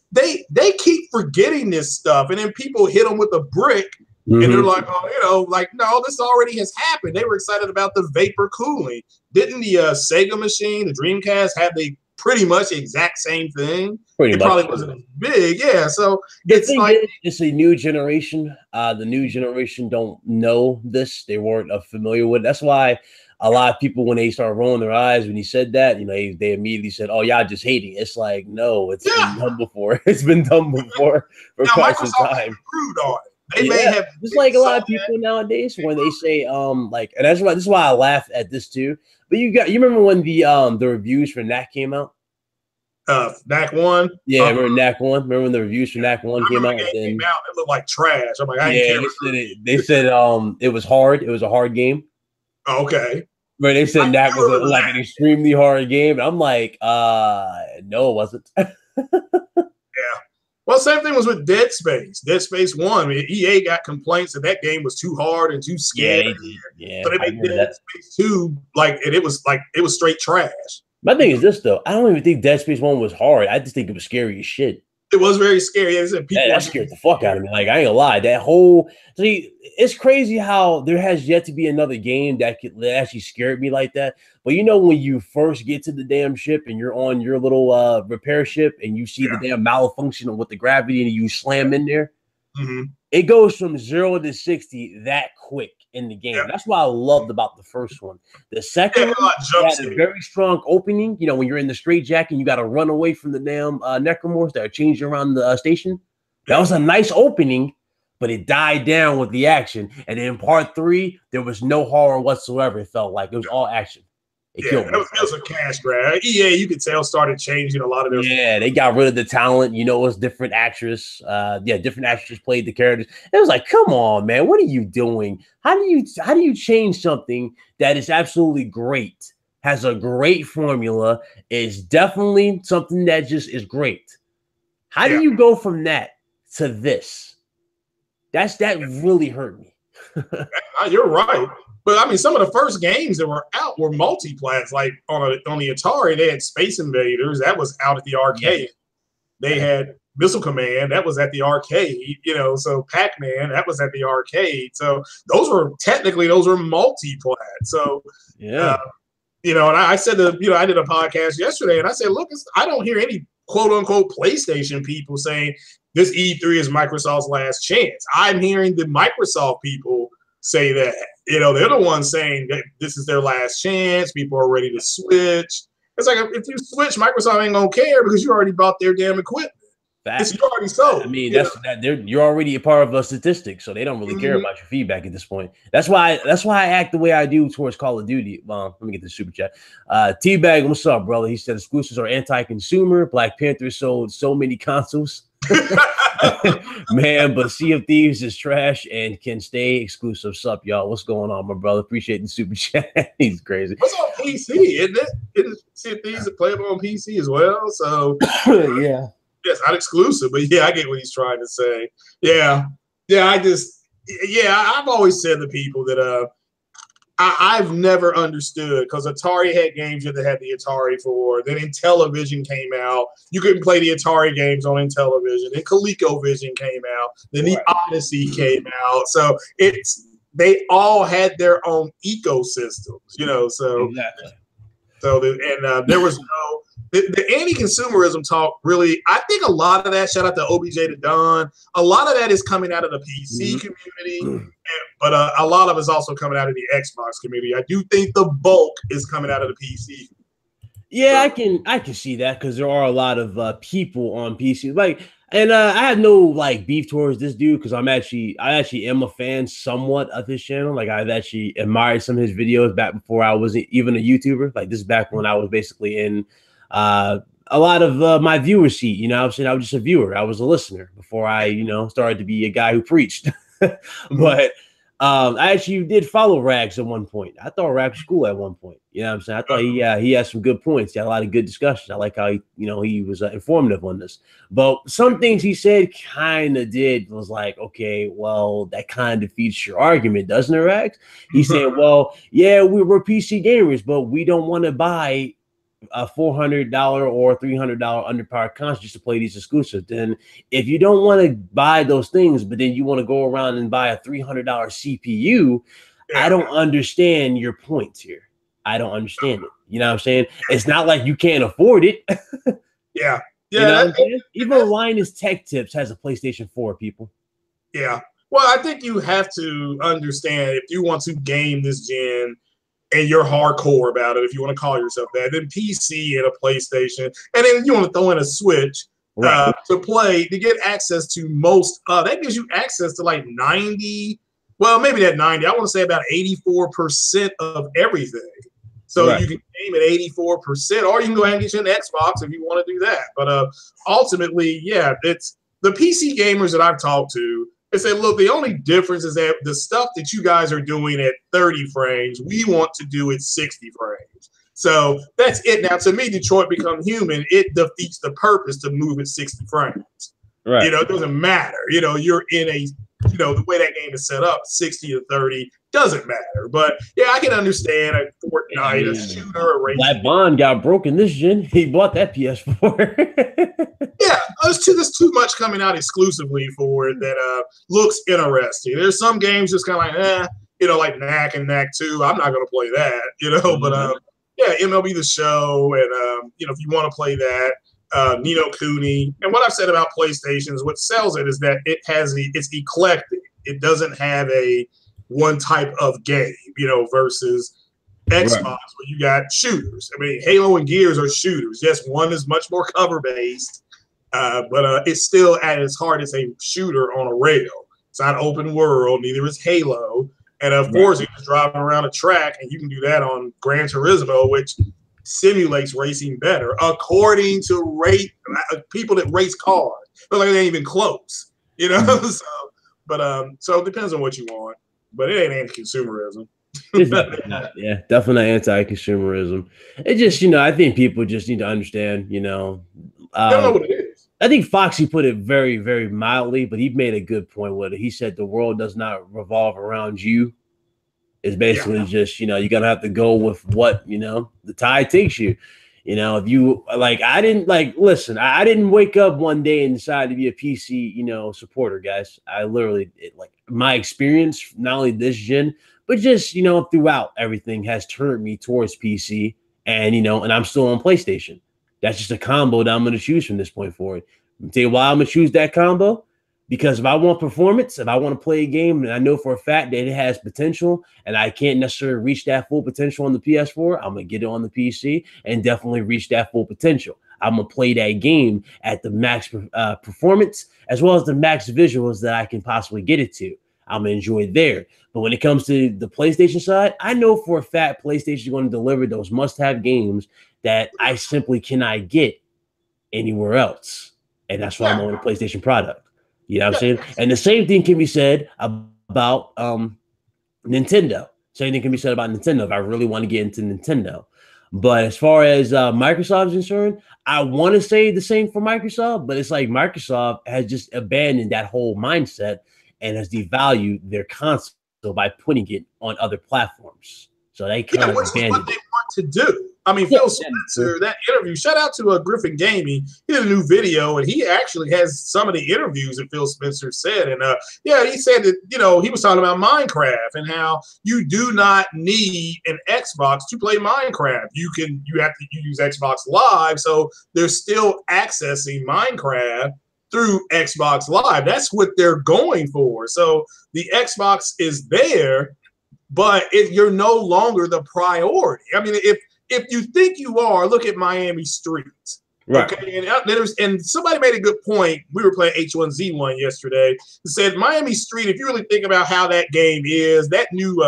they keep forgetting this stuff, and then people hit them with a brick, and they're like, oh, you know, like, no, this already has happened. They were excited about the vapor cooling. Didn't the Sega machine, the Dreamcast, have the pretty much exact same thing? It probably wasn't as big, So it's like it's a new generation. The new generation don't know this; they weren't familiar with it. That's why a lot of people, when they start rolling their eyes when he said that, you know, they immediately said, "Oh, y'all just hating." It's like, no, it's been done before. It's been done before for quite some time. Improved on it. They may have just like a lot of people nowadays when they say like, and that's why this is why I laugh at this too. But you remember when the reviews for that came out? Knack 1. Yeah, remember Knack 1? Remember when the reviews for Knack 1 came out? It looked like trash. I'm like, I yeah, didn't care. they said it was hard. It was a hard game. Okay. But they said Knack was like an extremely hard game. And I'm like, no, it wasn't. Yeah. Well, same thing was with Dead Space. Dead Space 1. I mean, EA got complaints that game was too hard and too scary. Yeah. So they made Dead Space 2 it was straight trash. My thing is this though. I don't even think Dead Space 1 was hard. I just think it was scary as shit. It was very scary. That scared the fuck out of me. Like, I ain't gonna lie. It's crazy how there has yet to be another game that actually scared me like that. But you know, when you first get to the damn ship and you're on your little repair ship and you see the damn malfunction with the gravity and you slam in there, it goes from 0 to 60 that quick in the game. Yeah. That's what I loved about the first one. The second one had a very strong opening. You know, when you're in the straitjacket and you got to run away from the damn necromorphs that are changing around the station. That was a nice opening, but it died down with the action. And then in part 3, there was no horror whatsoever. It felt like it was all action. It was a cash grab. EA, you could tell, started changing a lot of their stuff. They got rid of the talent. You know, it was different actress. Different actresses played the characters. It was like, come on, man, what are you doing? How do you change something that is absolutely great, has a great formula, is definitely something that just is great? How do you go from that to this? That really hurt me. You're right. But I mean, some of the first games that were out were multiplats. Like on the Atari, they had Space Invaders. That was out at the arcade. They had Missile Command. That was at the arcade. You know, so Pac-Man, that was at the arcade. So those were multiplat. So you know, and I said I did a podcast yesterday, and I said, look, I don't hear any quote unquote PlayStation people saying this E3 is Microsoft's last chance. I'm hearing the Microsoft people say that. You know, they're the ones saying that this is their last chance. People are ready to switch. It's like, if you switch, Microsoft ain't gonna care because you already bought their damn equipment. You already sold. I mean, you're already a part of a statistic, so they don't really care about your feedback at this point. That's why I act the way I do towards Call of Duty. Well, let me get the super chat. Teabag, what's up, brother? He said exclusives are anti-consumer. Black Panther sold so many consoles. Man, but Sea of Thieves is trash and can stay exclusive. Sup, y'all? What's going on, my brother? Appreciate the super chat. He's crazy. What's on PC? Isn't it? Sea of Thieves is playable on PC as well. So yeah, it's not exclusive, but yeah, I get what he's trying to say. I've always said to people that I've never understood, because Atari had games that they had the Atari for. Then Intellivision came out. You couldn't play the Atari games on Intellivision. Then ColecoVision came out. Then the Odyssey came out. So they all had their own ecosystems, you know. So exactly. So there was no the anti-consumerism talk. Really, I think a lot of that. Shout out to OBJ to Don. A lot of that is coming out of the PC community. But a lot of it's also coming out of the Xbox community. I do think the bulk is coming out of the PC. Yeah, I can see that, because there are a lot of people on PC. And I have no beef towards this dude, because I actually am a fan somewhat of his channel. Like, I've actually admired some of his videos back before I was even a YouTuber. Like, this is back when I was basically in a lot of my viewer seat. You know what I'm saying? I was just a viewer. I was a listener before I started to be a guy who preached. But I actually did follow Rags at one point. I thought Rags was cool at one point. You know what I'm saying? I thought he had some good points. He had a lot of good discussions. I like how he was informative on this. But some things he said kind of was like, okay, well, that kind of defeats your argument, doesn't it, Rags? He said, well, yeah, we're PC gamers, but we don't want to buy a $400 or $300 underpowered console just to play these exclusives. Then if you don't want to buy those things, but then you want to go around and buy a $300 CPU, I don't understand your points here. I don't understand it. You know what I'm saying? It's not like you can't afford it. Yeah. You know what I'm saying? Even Linus Tech Tips has a PlayStation 4, people. Yeah. Well, I think you have to understand, if you want to game this gen and you're hardcore about it, if you want to call yourself that, then PC and a PlayStation, and then you want to throw in a Switch to play, to get access to most, that gives you access to like 90, well, maybe that 90, I want to say about 84% of everything. So you can aim at 84%, or you can go ahead and get you an Xbox if you want to do that. But ultimately, yeah, it's the PC gamers that I've talked to. They say, look, the only difference is that the stuff that you guys are doing at 30 frames, we want to do at 60 frames. So that's it. Now, to me, Detroit Become Human, it defeats the purpose to move at 60 frames. Right. You know, it doesn't matter. You know, you're in a, you know, the way that game is set up, 60 to 30 doesn't matter. But yeah, I can understand a Fortnite, a shooter, a race. That bond got broken this gen. He bought that PS4. Yeah, there's too much coming out exclusively for it that looks interesting. There's some games just kind of like, you know, like Knack and Knack 2. I'm not going to play that, you know, but yeah, MLB The Show, and you know, if you want to play that, Nino Cooney. And what I've said about PlayStation is what sells it is that it has it's eclectic. It doesn't have a one type of game, you know, versus Xbox where you got shooters. I mean, Halo and Gears are shooters. Yes, one is much more cover based, but it's still at its heart it's a shooter on a rail. It's not open world. Neither is Halo. And of course, you're just driving around a track, and you can do that on Gran Turismo, which simulates racing better, according to people that race cars. But like they ain't even close, you know. So it depends on what you want. But it ain't anti-consumerism. Yeah, definitely not anti-consumerism. It just, you know, I think people just need to understand, you know. I don't know what it is. I think Foxy put it very, very mildly, but he made a good point with it. He said the world does not revolve around you. It's basically just, you know, you're going to have to go with what, you know, the tide takes you. You know, if you like, I didn't wake up one day and decide to be a PC, you know, supporter, guys. I literally, my experience, not only this gen, but just, you know, throughout everything has turned me towards PC, and, you know, and I'm still on PlayStation. That's just a combo that I'm going to choose from this point forward. I'll tell you why I'm going to choose that combo. Because if I want performance, if I want to play a game and I know for a fact that it has potential and I can't necessarily reach that full potential on the PS4, I'm going to get it on the PC and definitely reach that full potential. I'm going to play that game at the max performance as well as the max visuals that I can possibly get it to. I'm going to enjoy it there. But when it comes to the PlayStation side, I know for a fact PlayStation is going to deliver those must-have games that I simply cannot get anywhere else. And that's why I'm on a PlayStation product. You know what I'm saying? And the same thing can be said about Nintendo. Same thing can be said about Nintendo if I really want to get into Nintendo. But as far as Microsoft is concerned, I want to say the same for Microsoft, but it's like Microsoft has just abandoned that whole mindset and has devalued their console by putting it on other platforms. So they kind of abandoned what they want to do. I mean, Phil Spencer, that interview, shout out to Griffin Gaming. He did a new video, and he actually has some of the interviews that Phil Spencer said. And he said that, you know, he was talking about Minecraft and how you do not need an Xbox to play Minecraft. You have to use Xbox Live, so they're still accessing Minecraft through Xbox Live. That's what they're going for. So the Xbox is there, but you're no longer the priority. I mean, if you think you are, look at Miami Streets. Right. Okay. And somebody made a good point. We were playing H1Z1 yesterday. It said Miami Street, if you really think about how that game is, that new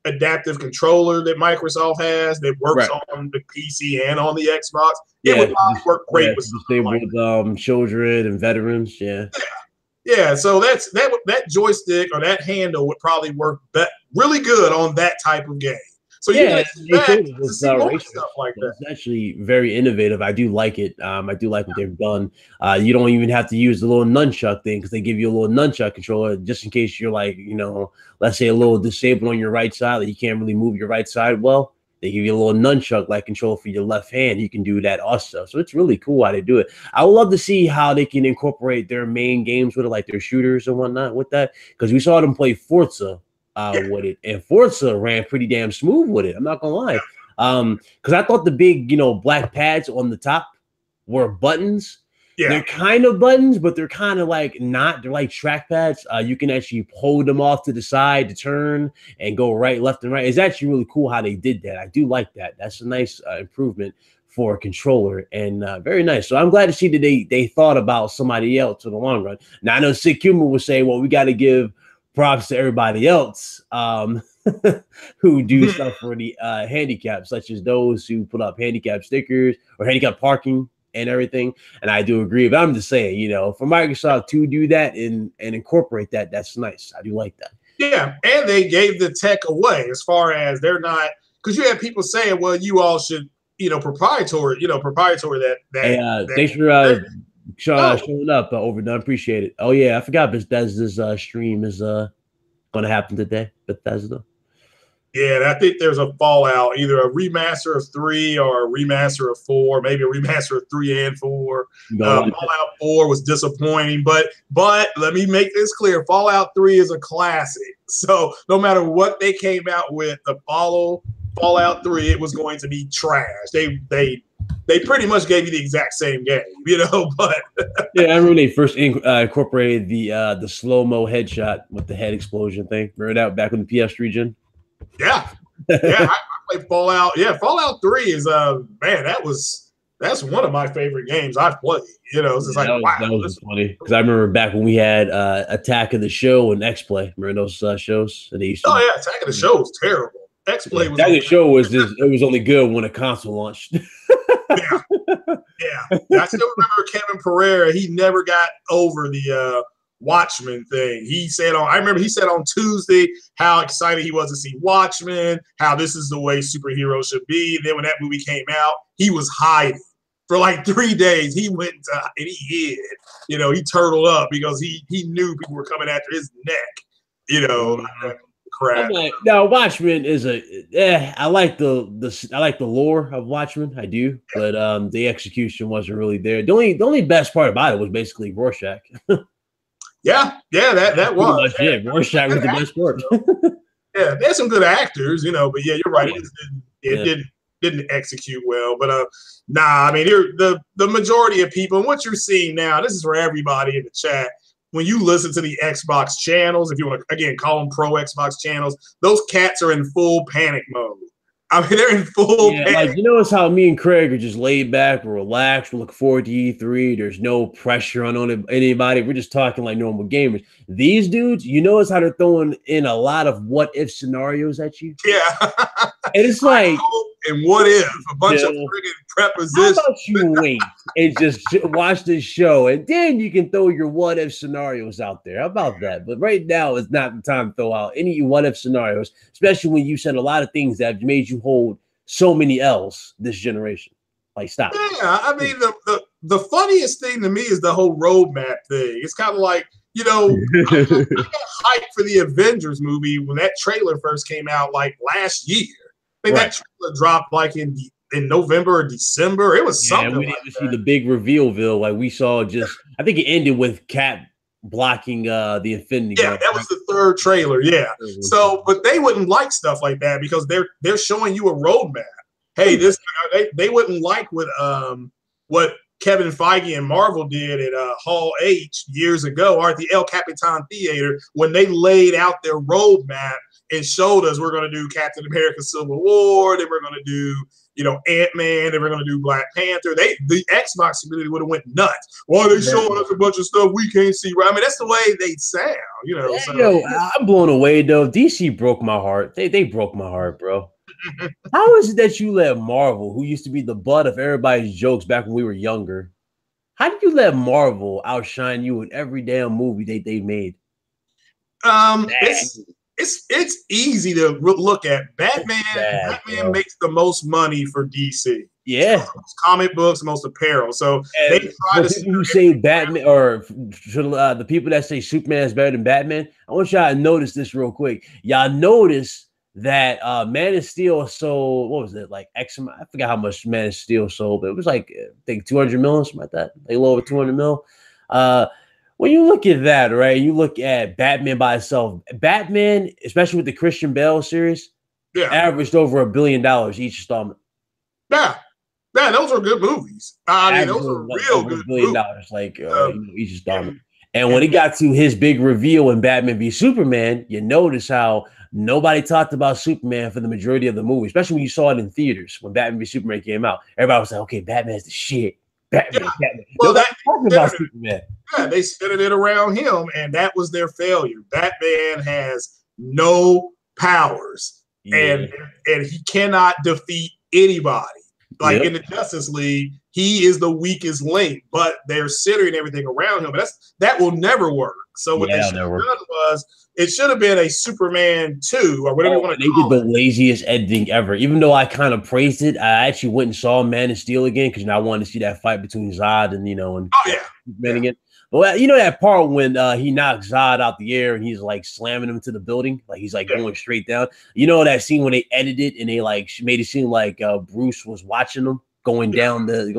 adaptive controller that Microsoft has that works on the PC and on the Xbox, it would probably work great with disabled children and veterans. Yeah, so that joystick or that handle would probably work really good on that type of game. So you can expect to see more stuff like that. It's actually very innovative. I do like it. I do like what they've done. You don't even have to use the little nunchuck thing because they give you a little nunchuck controller just in case you're like, you know, let's say a little disabled on your right side that you can't really move your right side well. They give you a little nunchuck like control for your left hand. You can do that also. So it's really cool how they do it. I would love to see how they can incorporate their main games with it, like their shooters and whatnot with that. Because we saw them play Forza with it, and Forza ran pretty damn smooth with it. I'm not gonna lie. Because I thought the big, you know, black pads on the top were buttons. Yeah. They're kind of buttons, but they're kind of like not. They're like track pads. You can actually hold them off to the side to turn and go right, left, and right. It's actually really cool how they did that. I do like that. That's a nice improvement for a controller and very nice. So I'm glad to see that they thought about somebody else in the long run. Now I know Sick Humor would say, well, we got to give props to everybody else. who do stuff for the handicapped, such as those who put up handicap stickers or handicap parking and everything. And I do agree. But I'm just saying, you know, for Microsoft to do that and incorporate that, that's nice. I do like that. Yeah, and they gave the tech away as far as they're not, because you have people saying, well, you all should, you know, proprietary that. Hey, thanks for showing up, Overdone. Appreciate it. Oh yeah, I forgot Bethesda's stream is going to happen today. Bethesda. Yeah, and I think there's a Fallout, either a remaster of 3 or a remaster of 4, maybe a remaster of 3 and 4. Fallout 4 was disappointing, but let me make this clear: Fallout 3 is a classic. So no matter what they came out with, the Fallout 3, it was going to be trash. They pretty much gave you the exact same game, you know. But yeah, I remember they first incorporated the slow-mo headshot with the head explosion thing. Remember that back in the PS3 gen? Yeah, I played Fallout. Yeah, Fallout 3 is man, that's one of my favorite games I've played. You know, it's just like wow, that was funny because I remember back when we had Attack of the Show and X-Play. Remember those shows? And they used to Attack of the Show was terrible. X-Play was. Attack of the Show was it was only good when a console launched. Yeah. I still remember Kevin Pereira. He never got over the Watchmen thing. I remember he said on Tuesday how excited he was to see Watchmen, how this is the way superheroes should be. And then when that movie came out, he was hiding for like 3 days. He went and he hid. You know, he turtled up because he knew people were coming after his neck. You know, crap. Now Watchmen is I like the lore of Watchmen. I do, but the execution wasn't really there. The only best part about it was basically Rorschach. Yeah, that was. Yeah, Rorschach was the best part. Yeah, there's some good actors, you know, but yeah, you're right. It didn't execute well. But I mean, the majority of people, and what you're seeing now, this is for everybody in the chat. When you listen to the Xbox channels, if you want to again call them pro Xbox channels, those cats are in full panic mode. I mean, they're in full panic. Like, you notice how me and Craig are just laid back, we're relaxed, we're looking forward to E3. There's no pressure on anybody. We're just talking like normal gamers. These dudes, you notice how they're throwing in a lot of what if scenarios at you? Yeah. And it's like, and what if a bunch of friggin' prepositions. How about you wait and just watch this show, and then you can throw your what if scenarios out there? How about that? But right now is not the time to throw out any what if scenarios, especially when you said a lot of things that have made you hold so many L's this generation. Like, stop. Yeah, I mean, the funniest thing to me is the whole roadmap thing. It's kind of like, you know, I got hyped for the Avengers movie when that trailer first came out, like last year. I think that trailer dropped like in November or December. It was something. We didn't see the big reveal. Like we saw I think it ended with Cap blocking the Infinity. Yeah, that was the third trailer. Yeah. So, but they wouldn't like stuff like that because they're showing you a roadmap. Hey, they wouldn't like what Kevin Feige and Marvel did at Hall H years ago, or at the El Capitan Theater, when they laid out their roadmap and showed us we're going to do Captain America Civil War, then we're going to do, you know, Ant-Man, then we're going to do Black Panther. The Xbox community would have went nuts. Why are they showing us a bunch of stuff we can't see? Right? I mean, that's the way they sound, you know. So. Yo, I'm blown away, though. DC broke my heart. They broke my heart, bro. How is it that you let Marvel, who used to be the butt of everybody's jokes back when we were younger, how did you let Marvel outshine you in every damn movie they made? It's easy to look at. Batman makes the most money for DC. Yeah, most comic books, most apparel. So they try to. People who say Batman, or the people that say Superman is better than Batman, I want y'all to notice this real quick. Y'all notice that Man of Steel sold, what was it, like X amount? I forgot how much Man of Steel sold, but it was like, I think 200 million, something like that. Like a little over 200 mil. When you look at that, right, you look at Batman by itself. Batman, especially with the Christian Bale series, averaged over $1 billion each installment. Yeah, those are good movies. I mean, those are real good $1 billion, like each installment. And when it got to his big reveal in Batman v Superman, you notice how nobody talked about Superman for the majority of the movie, especially when you saw it in theaters when Batman v Superman came out. Everybody was like, okay, Batman's the shit. Batman. Well, talking about Superman. Yeah, they centered it around him, and that was their failure. Batman has no powers, Yeah. and he cannot defeat anybody. Like Yep. in the Justice League, he is the weakest link, but they're centering everything around him. But that will never work. So what they should have done was it should have been a Superman 2 or whatever you want to call it. They did the laziest editing ever. Even though I kind of praised it, I actually went and saw Man of Steel again because I wanted to see that fight between Zod and Superman again. But you know that part when he knocks Zod out the air and he's like slamming him to the building, like he's like going straight down. You know that scene when they edited and they like made it seem like Bruce was watching them going down that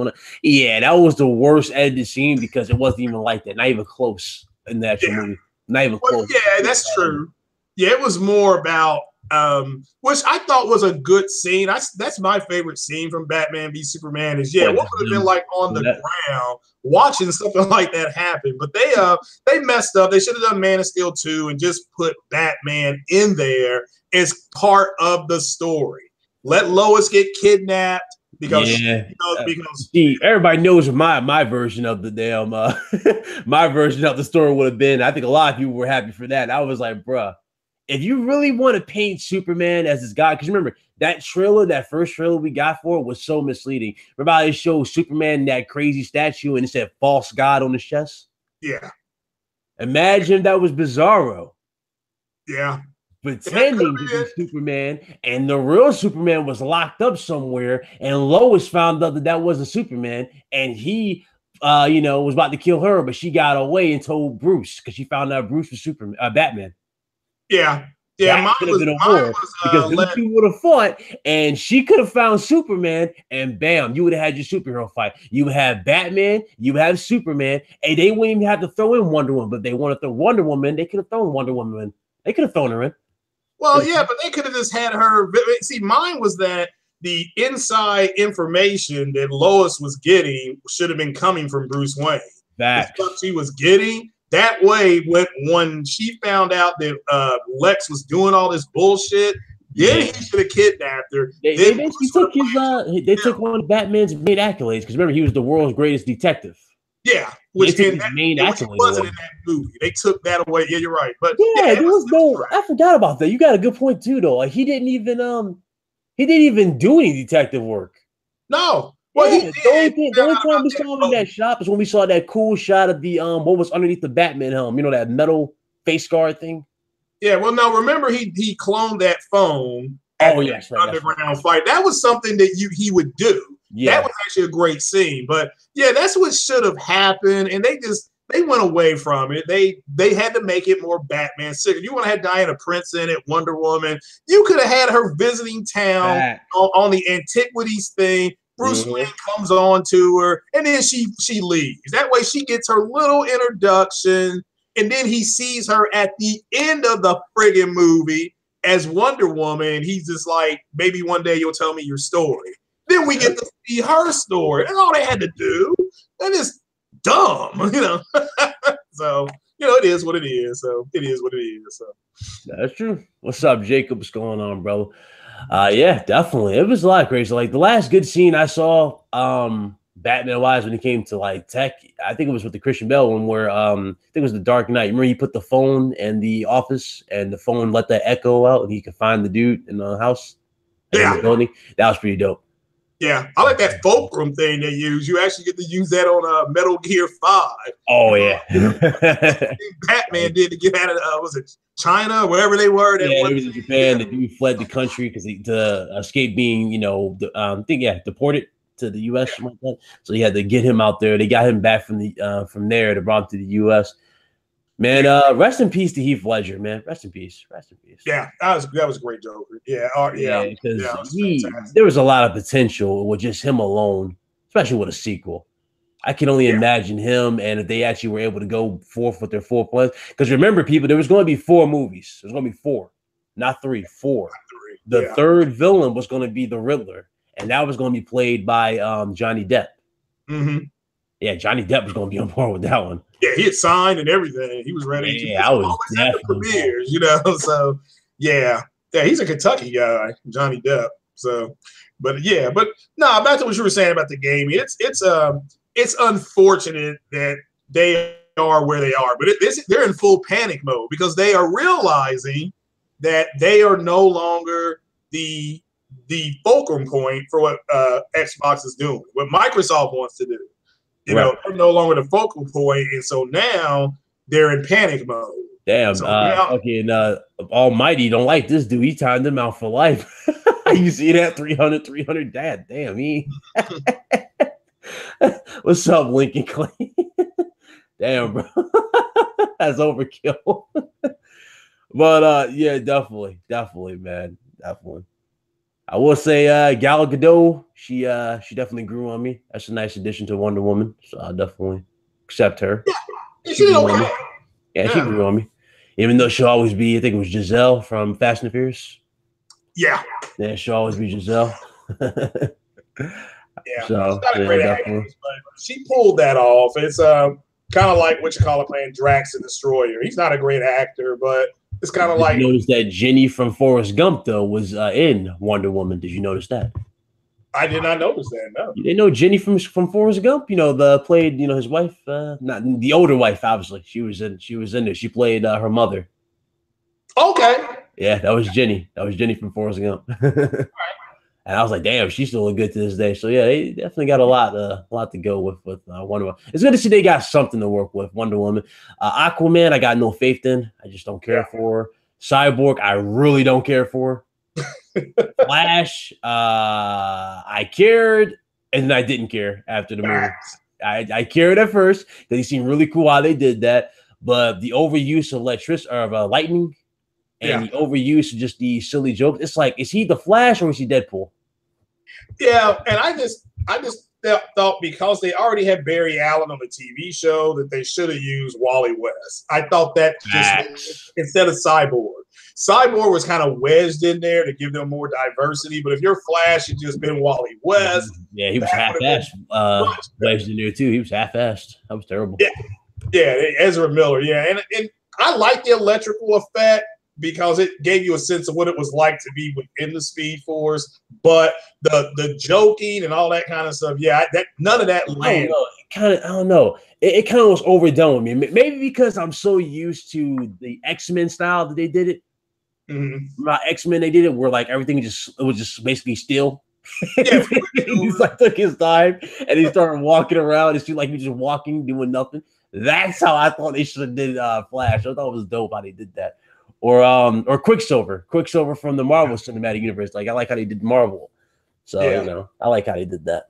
was the worst edited scene because it wasn't even like that, not even close in the actual movie, not even close. Yeah, that's true. Yeah, it was more about which I thought was a good scene. That's my favorite scene from Batman v Superman is what would have been like on the ground watching something like that happen. But they messed up. They should have done Man of Steel 2 and just put Batman in there as part of the story. Let Lois get kidnapped because see, everybody knows my version of the damn my version of the story would have been. I think a lot of people were happy for that. I was like, bruh, if you really want to paint Superman as this guy, because remember that first trailer we got for it was so misleading. Remember how they showed Superman in that crazy statue and it said false god on his chest? Yeah. Imagine that was Bizarro. Yeah. Pretending to be Superman, and the real Superman was locked up somewhere, and Lois found out that wasn't Superman, and he was about to kill her, but she got away and told Bruce because she found out Bruce was Batman. Yeah. Mine could have been a war because those two would have fought, and she could have found Superman, and bam, you would have had your superhero fight. You would have Batman, you would have Superman, and they wouldn't even have to throw in Wonder Woman. But they want to throw Wonder Woman, they could have thrown Wonder Woman in. They could have thrown her in. Well, yeah, but they could have just had her. See, mine was that the inside information that Lois was getting should have been coming from Bruce Wayne. The stuff she was getting. That way, when she found out that Lex was doing all this bullshit, then he should have kidnapped her. They took one of Batman's main accolades because remember he was the world's greatest detective. Yeah, which wasn't in that movie. They took that away. Yeah, you're right. But there was no. I forgot about that. You got a good point too, though. Like he didn't even do any detective work. No. Well, the only time we saw him in that shop is when we saw that cool shot of the what was underneath the Batman helm. You know that metal face guard thing. Yeah. Well, now remember he cloned that phone. Underground fight. That was something that he would do. Yeah. That was actually a great scene. But yeah, that's what should have happened. And they went away from it. They had to make it more Batman sick. You want to have Diana Prince in it, Wonder Woman. You could have had her visiting town on the antiquities thing. Bruce Wayne comes on to her, and then she leaves. That way she gets her little introduction, and then he sees her at the end of the friggin' movie as Wonder Woman. He's just like, maybe one day you'll tell me your story. Then we get to see her story. That's all they had to do. That is dumb, So, it is what it is. So it is what it is. So that's true. What's up, Jacob? What's going on, bro? Yeah, definitely. It was a lot crazy. Like the last good scene I saw, Batman wise, when it came to like tech, I think it was with the Christian Bale one where I think it was the Dark Knight. Remember he put the phone in the office and the phone let that echo out and he could find the dude in the house. In the building. That was pretty dope. Yeah, I like that fulcrum thing they use. You actually get to use that on Metal Gear 5. Oh, yeah. Batman did to get out of, was it China, wherever they were? Yeah, he was in Japan. The dude fled the country to escape being, deported to the U.S. Something like that. So he had to get him out there. They got him back from there to brought him to the U.S. Man, rest in peace to Heath Ledger, man. Rest in peace. Rest in peace. Yeah, that was a great Joker. Yeah, because there was a lot of potential with just him alone, especially with a sequel. I can only imagine him, and if they actually were able to go forth with their 4 plans. Because remember, people, there was going to be 4 movies. There's going to be 4, not 3, 4. The third villain was going to be the Riddler, and that was going to be played by Johnny Depp. Mm-hmm. Yeah, Johnny Depp was going to be on board with that one. Yeah, he had signed and everything. He was ready. Yeah, I was definitely premieres, So yeah, he's a Kentucky guy, Johnny Depp. So, but no, back to what you were saying about the game. It's unfortunate that they are where they are, but they're in full panic mode because they are realizing that they are no longer the fulcrum point for what Xbox is doing, what Microsoft wants to do. You know, they're no longer the focal point, and so now they're in panic mode. Damn, so fucking Almighty don't like this dude. He timed him out for life. You see that 300 dad. Damn, he. What's up, Lincoln Clay? Damn, bro, that's overkill. But yeah, definitely, man, definitely. I will say, Gadot, she definitely grew on me. That's a nice addition to Wonder Woman, so I'll definitely accept her. Yeah, she grew on me. Yeah, she grew on me. Even though she'll always be, I think it was Giselle from Fast and Furious. Yeah, she'll always be Giselle. Yeah, so, she's not a great actress, but she pulled that off. It's kind of like what you call it playing Drax the Destroyer. He's not a great actor, but it's kind of like. You notice that Jenny from Forrest Gump though was in Wonder Woman. Did you notice that? I did not notice that. No, you didn't know Jenny from Forrest Gump. You know, played his wife, not the older wife. Obviously, she was in there. She played her mother. Okay. Yeah, that was Jenny. That was Jenny from Forrest Gump. Right. And I was like, damn, she's still good to this day. So yeah, they definitely got a lot to go with Wonder Woman. It's good to see they got something to work with. Wonder Woman, Aquaman, I got no faith in. I just don't care for her. Cyborg, I really don't care for. Flash, I cared, and then I didn't care after the movie. I cared at first because he seemed really cool how they did that, but the overuse of lightning. And the overuse of just the silly jokes. It's like, is he the Flash or is he Deadpool? Yeah, and I just thought because they already had Barry Allen on the TV show that they should have used Wally West. I thought that just instead of Cyborg. Cyborg was kind of wedged in there to give them more diversity, but if you're Flash, it's just been Wally West. Yeah, he was half-assed wedged in there too. He was half-assed. That was terrible. Yeah, Ezra Miller. Yeah, and I like the electrical effect, because it gave you a sense of what it was like to be within the Speed Force, but the joking and all that kind of stuff, none of that landed. I don't know. It kind of was overdone with me. Maybe because I'm so used to the X-Men style that they did it. Mm-hmm. X-Men, they did it where like everything was just basically still. Yeah, he's like took his time and he started walking around. It seemed like he was just walking, doing nothing. That's how I thought they should have did Flash. I thought it was dope how they did that. Or Quicksilver from the Marvel Cinematic Universe. Like I like how they did Marvel, so I like how they did that.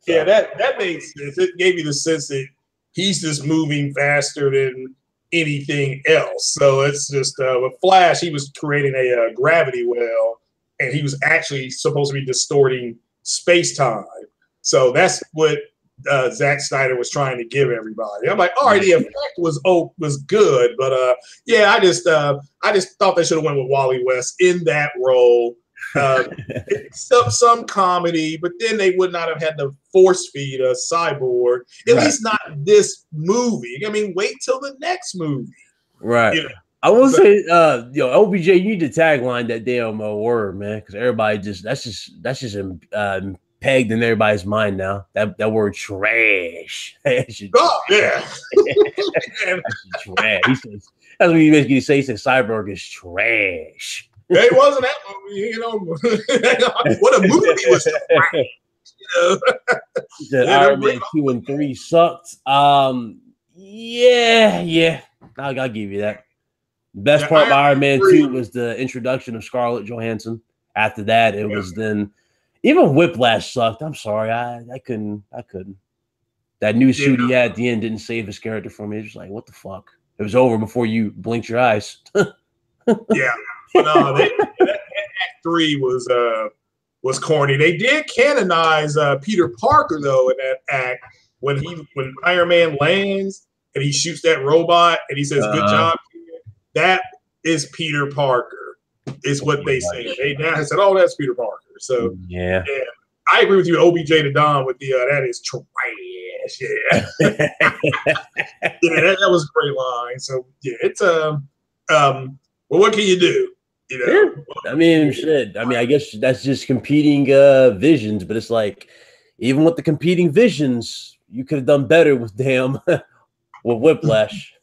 So. Yeah, that makes sense. It gave you the sense that he's just moving faster than anything else. So it's just with Flash, he was creating a gravity well, and he was actually supposed to be distorting space time. So that's what Zack Snyder was trying to give everybody. I'm like, all right, the effect was good, but I just thought they should have went with Wally West in that role. Some comedy, but then they would not have had to force feed a Cyborg. At least not this movie. I mean, wait till the next movie. Right. I will say, OBJ, you need to tagline that damn word, man, because everybody that's just pegged in everybody's mind now. That word trash. Oh yeah, that's trash. That's what he basically say. He said Cyborg is trash. It wasn't that movie, what a movie was trash. He said Iron Man 2 and 3 sucked. Yeah, I'll give you that. Best part of Iron Man 2 was the introduction of Scarlett Johansson. After that, it was then. Even Whiplash sucked. I'm sorry. I couldn't. That new suit he had at the end didn't save his character for me. It was like, what the fuck? It was over before you blinked your eyes. Yeah. No, that Act 3 was corny. They did canonize Peter Parker, though, in that act when Iron Man lands and he shoots that robot and he says, good job. That is Peter Parker, is what they say. They now have said, oh, that's Peter Parker. So yeah, I agree with you, OBJ to Don with the that is trash. Yeah, that was a great line. So yeah, it's well, what can you do? I mean, shit. I mean, I guess that's just competing visions, but it's like even with the competing visions, you could have done better with with Whiplash.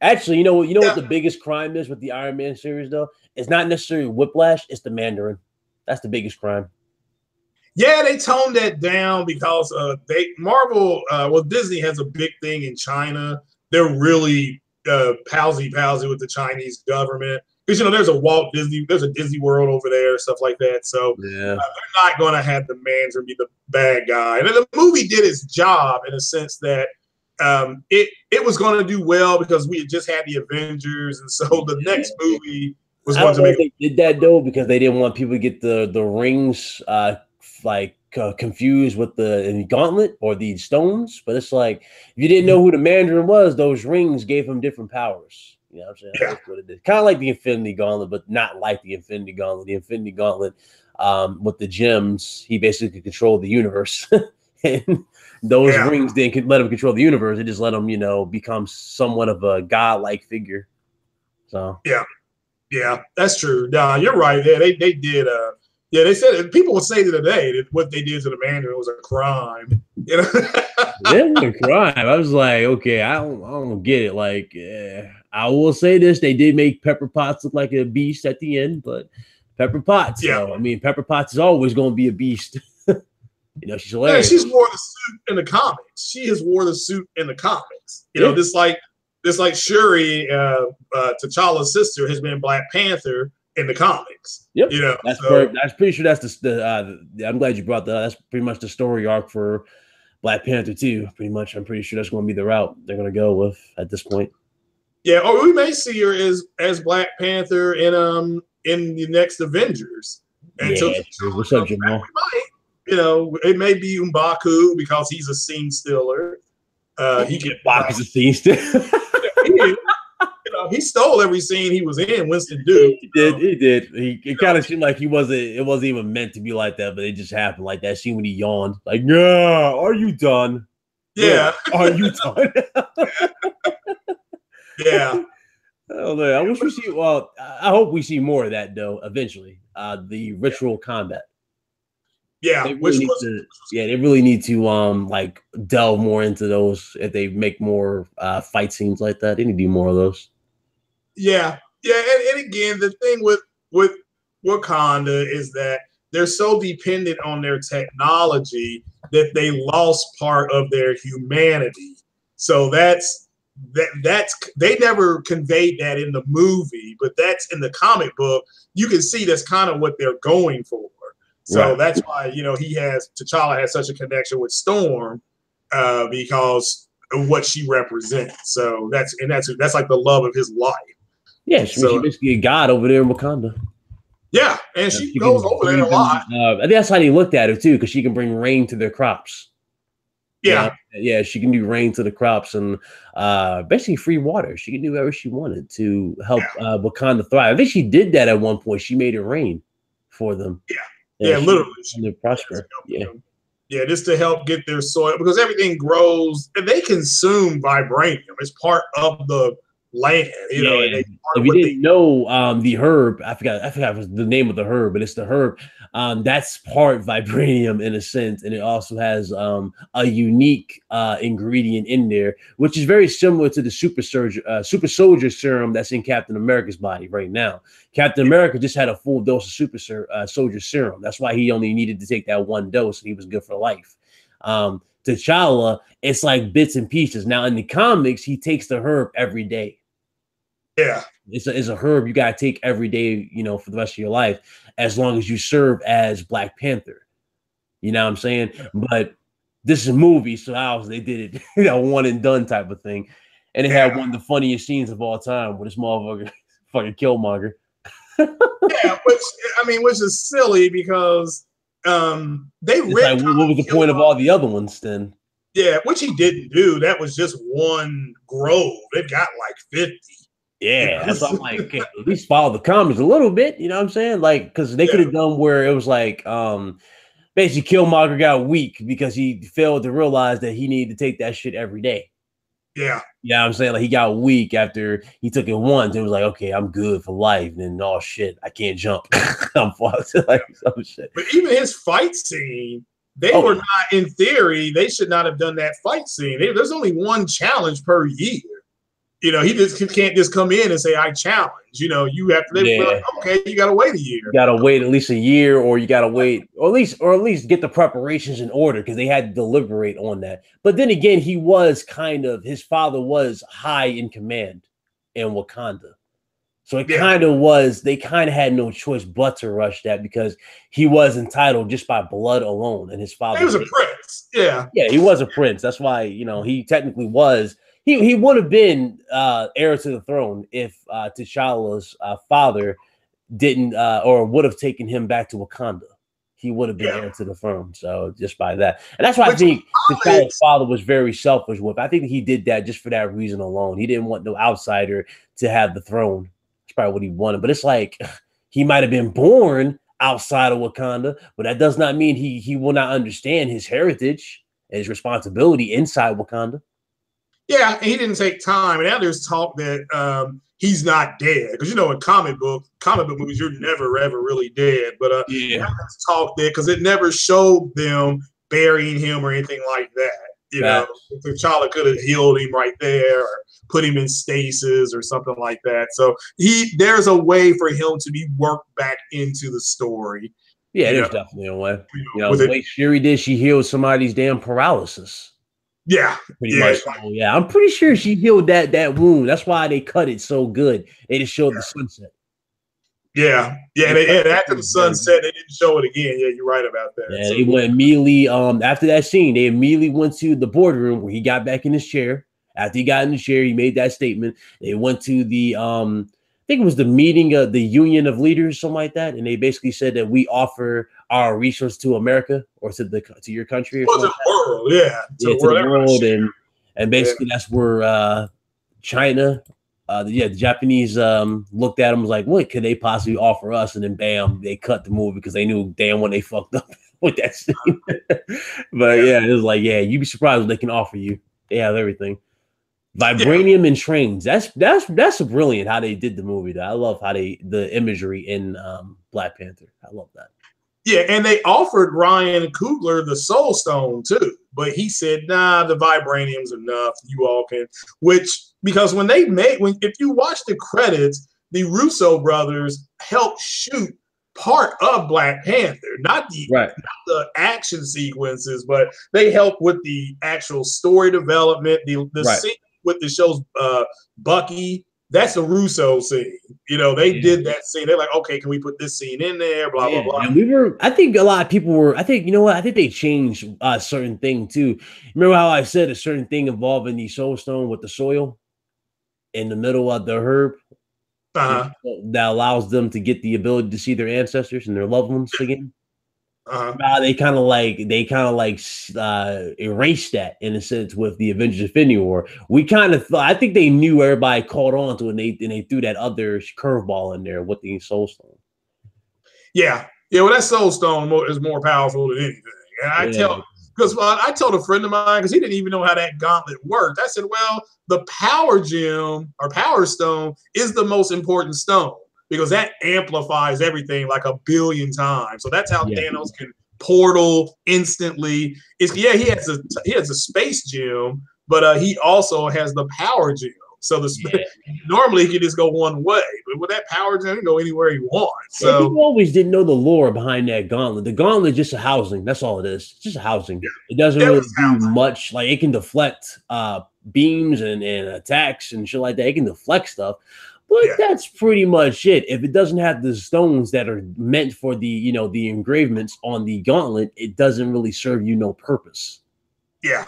Actually, you know what the biggest crime is with the Iron Man series though? It's not necessarily Whiplash, it's the Mandarin. That's the biggest crime. Yeah, they toned that down because Disney has a big thing in China. They're really palsy with the Chinese government. Because there's a Disney World over there, stuff like that. So yeah, they're not going to have the Mandarin be the bad guy. And the movie did its job in a sense that it was going to do well because we had just had the Avengers, and so the next movie was going to make. They did that though because they didn't want people to get the rings confused with the gauntlet or the stones. But it's like if you didn't know who the Mandarin was, those rings gave him different powers. You know what I'm saying? Yeah. That's what it is. Kind of like the Infinity Gauntlet, but not like the Infinity Gauntlet. The Infinity Gauntlet, with the gems, he basically could control the universe. And those rings didn't let him control the universe. It just let him, become somewhat of a godlike figure. So yeah, that's true. No, you're right. Yeah, they did. They said people would say today that what they did to the Mandarin was a crime. It was a crime. I was like, okay, I don't get it. Like, I will say this: they did make Pepper Potts look like a beast at the end, but Pepper Potts. Yeah, so, I mean, Pepper Potts is always going to be a beast. She's hilarious. Yeah, she's wore the suit in the comics. She has wore the suit in the comics. Just like Shuri, T'Challa's sister, has been Black Panther in the comics. Yep. That's pretty sure that's the I'm glad you brought that up. That's pretty much the story arc for Black Panther too. Pretty much, I'm pretty sure that's going to be the route they're going to go with at this point. Yeah, or we may see her as Black Panther in the next Avengers. And what's up, Jamal? It may be M'Baku because he's a scene stealer. He get M'Baku's a scene stealer. He stole every scene he was in. Winston Duke. He did. It kind of seemed like it wasn't even meant to be like that, but it just happened like that. Scene when he yawned, like, "Yeah, are you done? Yeah, are you done?" Yeah. Oh man, I wish we see. Well, I hope we see more of that though. Eventually, the ritual combat. Yeah, they really need to delve more into those. If they make more fight scenes like that, they need to do more of those. Yeah, and again, the thing with Wakanda is that they're so dependent on their technology that they lost part of their humanity. So that's they never conveyed that in the movie, but that's in the comic book. You can see that's kind of what they're going for. So that's why T'Challa has such a connection with Storm because of what she represents. So that's like the love of his life. Yeah, she's basically a god over there in Wakanda. Yeah, and she goes over there a lot. I think that's how they looked at her too, because she can bring rain to their crops. Yeah. Yeah, she can do rain to the crops and basically free water. She can do whatever she wanted to help Wakanda thrive. I think she did that at one point. She made it rain for them. Yeah, literally. To prosper. Yeah, just to help get their soil, because everything grows and they consume vibranium. It's part of the land. If you didn't know the herb, I forgot the name of the herb, but it's the herb. That's part vibranium in a sense, and it also has a unique ingredient in there, which is very similar to the super soldier serum that's in Captain America's body right now. Captain America just had a full dose of super soldier serum. That's why he only needed to take that one dose, and he was good for life. T'Challa, it's like bits and pieces. Now in the comics, he takes the herb every day. Yeah, it's a herb you gotta take every day, for the rest of your life, as long as you serve as Black Panther. You know what I'm saying? But this is a movie, so they did it, one and done type of thing. And it had one of the funniest scenes of all time with this motherfucker fucking Killmonger. which is silly because they ripped. What was the point of all the other ones then? Yeah, which he didn't do. That was just one grove. It got like 50. Yeah, that's why I'm like, okay, at least follow the comics a little bit. You know what I'm saying? Like, because they could have done where it was like, basically Killmonger got weak because he failed to realize that he needed to take that shit every day. Yeah. Yeah, I'm saying like he got weak after he took it once. It was like, okay, I'm good for life. And then, oh shit, I can't jump. I'm fucked. Like some shit. But even his fight scene, they were not, in theory, they should not have done that fight scene. There's only one challenge per year. You know, he can't just come in and say, I challenge. You know, you have to be like, okay, you gotta wait a year. You gotta wait at least a year, or you gotta wait, or at least get the preparations in order, because they had to deliberate on that. But then again, he was his father was high in command in Wakanda. So it kind of was, they kind of had no choice but to rush that, because he was entitled just by blood alone. And his father, he was a prince. Yeah, he was a prince. That's why, you know, he technically was. He would have been heir to the throne if T'Challa's father didn't or would have taken him back to Wakanda. He would have been heir to the throne. So just by that, and that's why I think T'Challa's father was very selfish with. I think he did that just for that reason alone. He didn't want no outsider to have the throne. That's probably what he wanted. But it's like he might have been born outside of Wakanda, but that does not mean he will not understand his heritage and his responsibility inside Wakanda. Yeah, and he didn't take time. And now there's talk that he's not dead, because you know in comic book movies you're never ever really dead. But there's talk there because it never showed them burying him or anything like that. You know, T'Challa could have healed him right there, or put him in stasis or something like that. So there's a way for him to be worked back into the story. Yeah, there's definitely a way. You know, the way Shuri did, she healed somebody's damn paralysis. Yeah, pretty much. So, yeah, I'm pretty sure she healed that wound. That's why they cut it so good. They just showed the sunset. Yeah. After the sunset, they didn't show it again. Yeah, you're right about that. Yeah, so they went immediately. After that scene, they immediately went to the boardroom where he got back in his chair. After he got in the chair, he made that statement. They went to the I think it was the meeting of the Union of Leaders, something like that, and they basically said that we offer our resource to America or to your country, or to the world, to the world, and basically that's where China, the Japanese looked at them, was like, what could they possibly offer us? And then bam, they cut the movie because they knew damn when they fucked up with that scene. But it was like, you'd be surprised what they can offer you. They have everything. Vibranium and trains. That's brilliant how they did the movie. Though. I love how the imagery in Black Panther. I love that. Yeah, and they offered Ryan Coogler the Soul Stone too, but he said, "Nah, the vibranium's enough. You all can." Because if you watch the credits, the Russo brothers helped shoot part of Black Panther, not the action sequences, but they helped with the actual story development, the scene with the show's Bucky. That's a Russo scene. You know, they did that scene. They're like, okay, can we put this scene in there? Blah, blah, blah. And I think a lot of people were, I think they changed a certain thing too. Remember how I said a certain thing involving the Soul Stone with the soil in the middle of the herb that allows them to get the ability to see their ancestors and their loved ones again? They kind of erased that in a sense with the Avengers Infinity War. We kind of thought, I think they knew everybody caught on to it, and they threw that other curveball in there with the Soul Stone. Yeah. Well, that Soul Stone is more powerful than anything. And I told a friend of mine, because he didn't even know how that gauntlet worked. I said, well, the power gem or power stone is the most important stone, because that amplifies everything like 1 billion times. So that's how Thanos can portal instantly. He has a space gem, but he also has the power gem. So normally he can just go one way, but with that power gem, he can go anywhere he wants. So people always didn't know the lore behind that gauntlet. The gauntlet is just a housing. That's all it is. It's just a housing. Yeah. It doesn't really do much. Like, it can deflect beams and attacks and shit like that. It can deflect stuff. But that's pretty much it. If it doesn't have the stones that are meant for the engravements on the gauntlet, it doesn't really serve you no purpose. Yeah.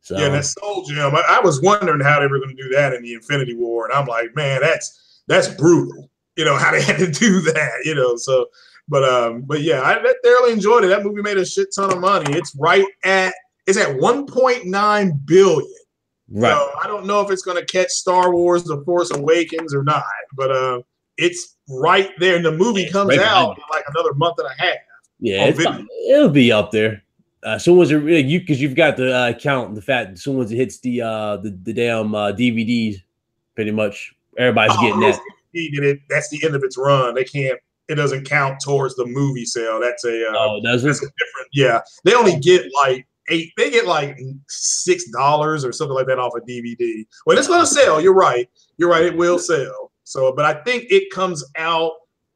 So that Soul Gem. I was wondering how they were going to do that in the Infinity War, and I'm like, man, that's brutal. How they had to do that. So, but yeah, I thoroughly enjoyed it. That movie made a shit ton of money. It's at 1.9 billion. Right. So I don't know if it's going to catch Star Wars: The Force Awakens or not, but it's right there. And the movie comes out in like another month and a half. Yeah, it'll be up there. Soon as because you've got to count the fact that as soon as it hits the damn DVDs, pretty much everybody's getting that. That's the end of its run. It doesn't count towards the movie sale. That's a doesn't. That's a different. Yeah, they only get like they get like $6 or something like that off a DVD. Well, it's going to sell. You're right. It will sell. So, but I think it comes out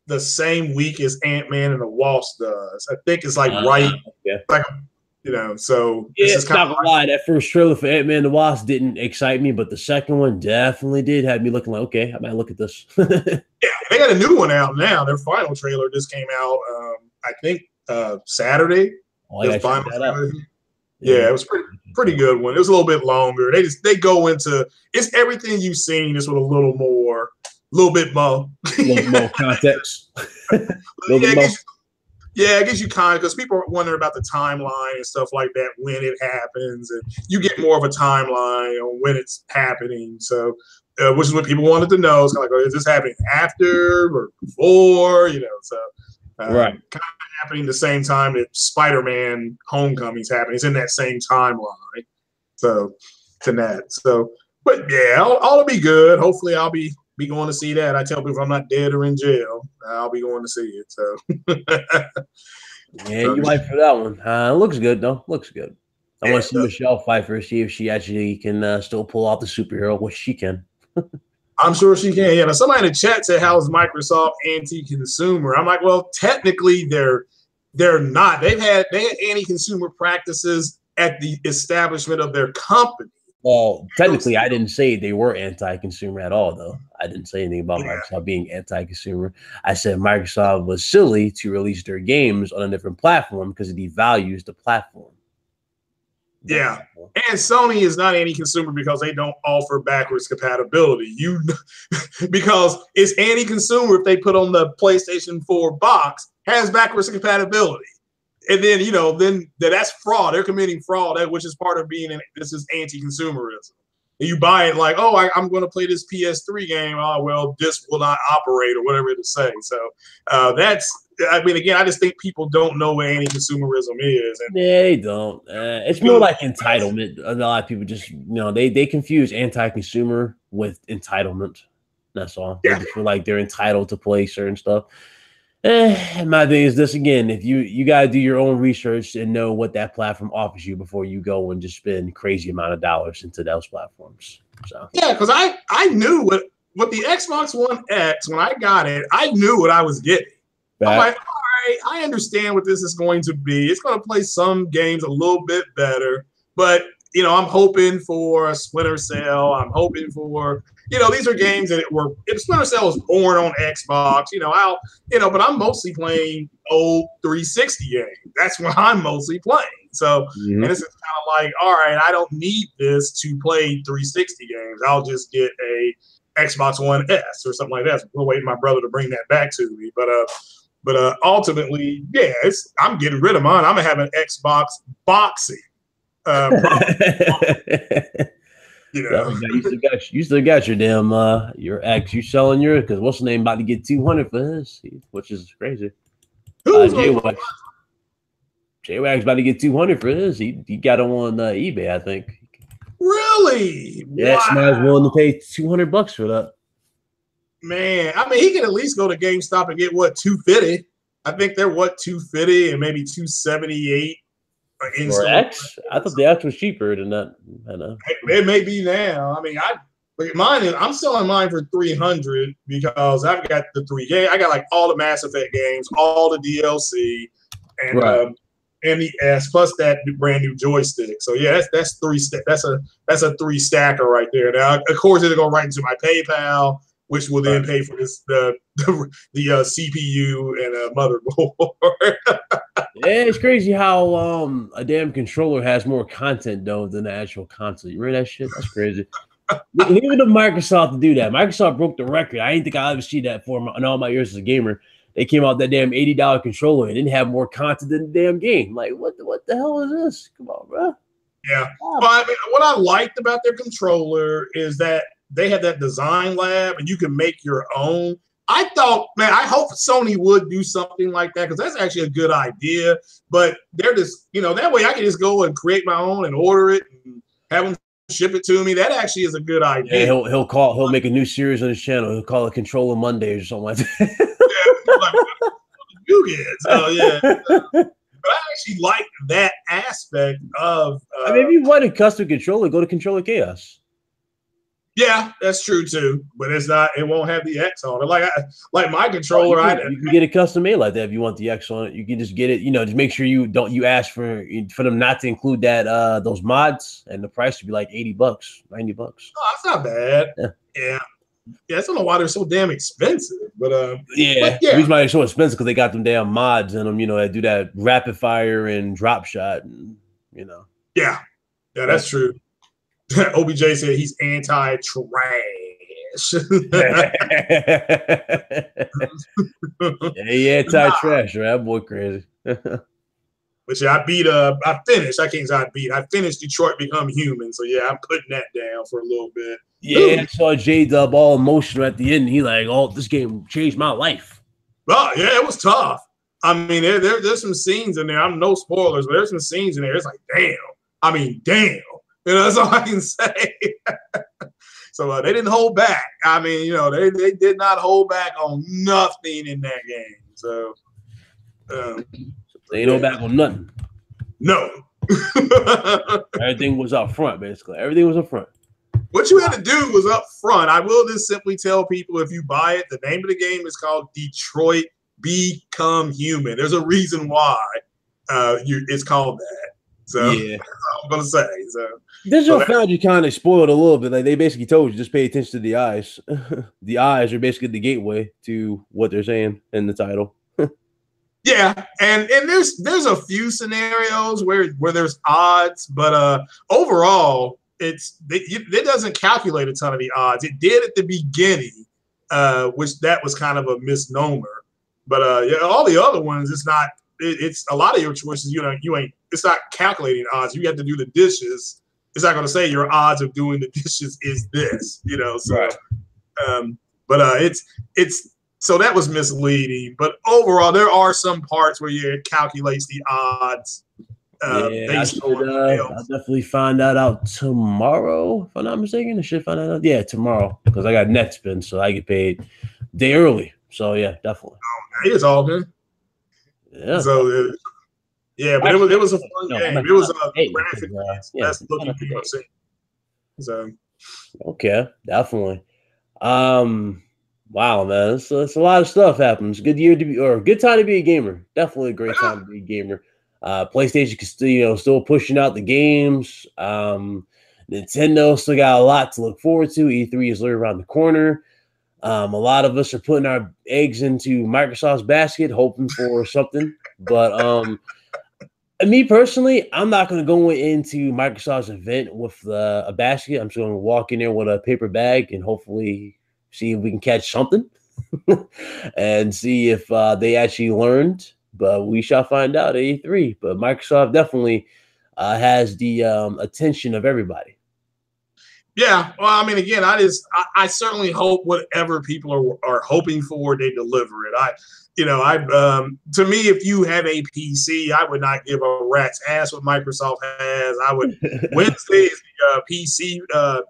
the same week as Ant-Man and the Wasp does. I think it's like like, you know, so yeah, it's not gonna lie. That first trailer for Ant-Man and the Wasp didn't excite me, but the second one definitely did have me looking like, okay, I might look at this. Yeah, they got a new one out now. Their final trailer just came out, I think Saturday. Oh, final trailer. Yeah, it was pretty good one. It was a little bit longer. They go into it's everything you've seen, just with a little bit more context. It gives you kind because people are wondering about the timeline and stuff like that when it happens, and you get more of a timeline on when it's happening. So, which is what people wanted to know. It's kind of like, is this happening after or before? You know, so right, kind of happening the same time that Spider-Man: Homecoming's happening. It's in that same timeline. So, to that. So, but yeah, all will be good. Hopefully, I'll be going to see that. I tell people if I'm not dead or in jail, I'll be going to see it. So, yeah, you might for that one. It looks good though. Looks good. I want to see Michelle Pfeiffer, see if she actually can still pull off the superhero, which she can. I'm sure she can. Yeah. Now, somebody in the chat said, "How is Microsoft anti-consumer?" I'm like, well, technically they're not. They had anti-consumer practices at the establishment of their company. Well, technically, I didn't say they were anti-consumer at all, though. I didn't say anything about Microsoft being anti-consumer. I said Microsoft was silly to release their games on a different platform because it devalues the platform. Yeah, and Sony is not anti-consumer because they don't offer backwards compatibility. Because it's anti-consumer if they put on the PlayStation 4 box has backwards compatibility. And then, you know, that's fraud. They're committing fraud, which is part of this is anti-consumerism. And you buy it like, oh, I'm going to play this PS3 game. Oh, well, this will not operate or whatever it is saying. So again, I just think people don't know what anti-consumerism is. And yeah, they don't. It's more like entitlement. A lot of people just, they confuse anti-consumer with entitlement. That's all. Yeah. They just feel like they're entitled to play certain stuff. My thing is this again, if you got to do your own research and know what that platform offers you before you go and just spend crazy amount of dollars into those platforms. So yeah, because I knew what the Xbox One X, when I got it, I knew what I was getting. I'm like, all right, I understand what this is going to be. It's going to play some games a little bit better, but I'm hoping for a Splinter Cell. I'm hoping for these are games that if Splinter Cell was born on Xbox, but I'm mostly playing old 360 games. That's what I'm mostly playing. So, and this is kind of like, all right, I don't need this to play 360 games. I'll just get a Xbox One S or something like that. So we'll wait for my brother to bring that back to me. But ultimately, yeah, I'm getting rid of mine. I'm gonna have an Xbox boxing. You still got your damn your X. You selling yours because what's the name about to get 200 for this, which is crazy. J-Wax about to get 200 for this. He got it on eBay, I think. Really? Yeah, somebody's willing to pay $200 for that. Man, I mean, he can at least go to GameStop and get $250. I think they're $250 and maybe $278. For X? I thought the X was cheaper than that. I know. It may be now. I mean, I'm selling mine for $300 because I've got the 3 games. I got like all the Mass Effect games, all the DLC, and the S plus that brand new joystick. So yeah, that's a 3 stacker right there. Now, of course, it'll go right into my PayPal, which will then pay for the CPU and motherboard. Yeah, it's crazy how a damn controller has more content though than the actual console. You remember that shit? That's crazy. Leave it to Microsoft to do that. Microsoft broke the record. I didn't think I'll ever see that in all my years as a gamer. They came out with that damn $80 controller and didn't have more content than the damn game. Like, what the hell is this? Come on, bro. Yeah. Well, I mean, what I liked about their controller is that they had that design lab and you can make your own. I thought, man, I hope Sony would do something like that because that's actually a good idea. But they're just, that way I can just go and create my own and order it and have them ship it to me. That actually is a good idea. Yeah, he'll make a new series on his channel. He'll call it Controller Mondays or something like that. You get so yeah. But I actually like that aspect of. I mean, if you want a custom controller, go to Controller Chaos. Yeah, that's true too. But it's not. It won't have the X on it. Like my controller. You can get it custom made like that if you want the X on it. You can just get it. You know, just make sure you ask for them not to include that those mods, and the price would be like $80, $90. Oh, that's not bad. Yeah. I don't know why they're so damn expensive, but the reason why they're so expensive because they got them damn mods in them, you know, that do that rapid fire and drop shot, and you know. Yeah, that's true. OBJ said he's anti-trash. He anti-trash, right? That boy crazy. But yeah, I finished. I can't say I beat. I finished Detroit Become Human. So yeah, I'm putting that down for a little bit. Yeah, I saw J-Dub all emotional at the end. He like, oh, this game changed my life. Oh, yeah, it was tough. I mean, there's some scenes in there. I'm no spoilers, but there's some scenes in there. It's like, damn. I mean, damn. You know, that's all I can say. So they didn't hold back. I mean, you know, they did not hold back on nothing in that game. So they ain't hold back on nothing. No. Everything was up front, basically. Everything was up front. What you had to do was up front. I will just simply tell people, if you buy it, the name of the game is called Detroit Become Human. There's a reason why it's called that. So yeah, that's all I'm gonna say. So Digital Foundry kind of spoiled a little bit. Like they basically told you just pay attention to the eyes. The eyes are basically the gateway to what they're saying in the title. Yeah, and there's a few scenarios where there's odds, but overall it doesn't calculate a ton of the odds. It did at the beginning, which that was kind of a misnomer. But all the other ones, it's not. It's a lot of your choices. You ain't. It's not calculating odds. You have to do the dishes. It's not going to say your odds of doing the dishes is this. You know. So, right. It's so that was misleading. But overall, there are some parts where it calculates the odds. I'll definitely find that out tomorrow. If I'm not mistaken, I should find that out. Yeah, tomorrow, because I got net spin, so I get paid a day early. So yeah, definitely. It's all good. Yeah. So but it was a fun game. It was a graphic. That's looking good. So okay, definitely. Wow, man, it's a lot of stuff happens. Good year to be, or good time to be a gamer. Definitely a great time to be a gamer. PlayStation can still pushing out the games. Nintendo still got a lot to look forward to. E3 is literally around the corner. A lot of us are putting our eggs into Microsoft's basket, hoping for something. But me personally, I'm not going to go into Microsoft's event with a basket. I'm just going to walk in there with a paper bag and hopefully see if we can catch something and see if they actually learned. But we shall find out at E3. But Microsoft definitely has the attention of everybody. Yeah, well, I mean, again, I certainly hope whatever people are hoping for, they deliver it. To me, if you have a PC, I would not give a rat's ass what Microsoft has. Wednesday is the PC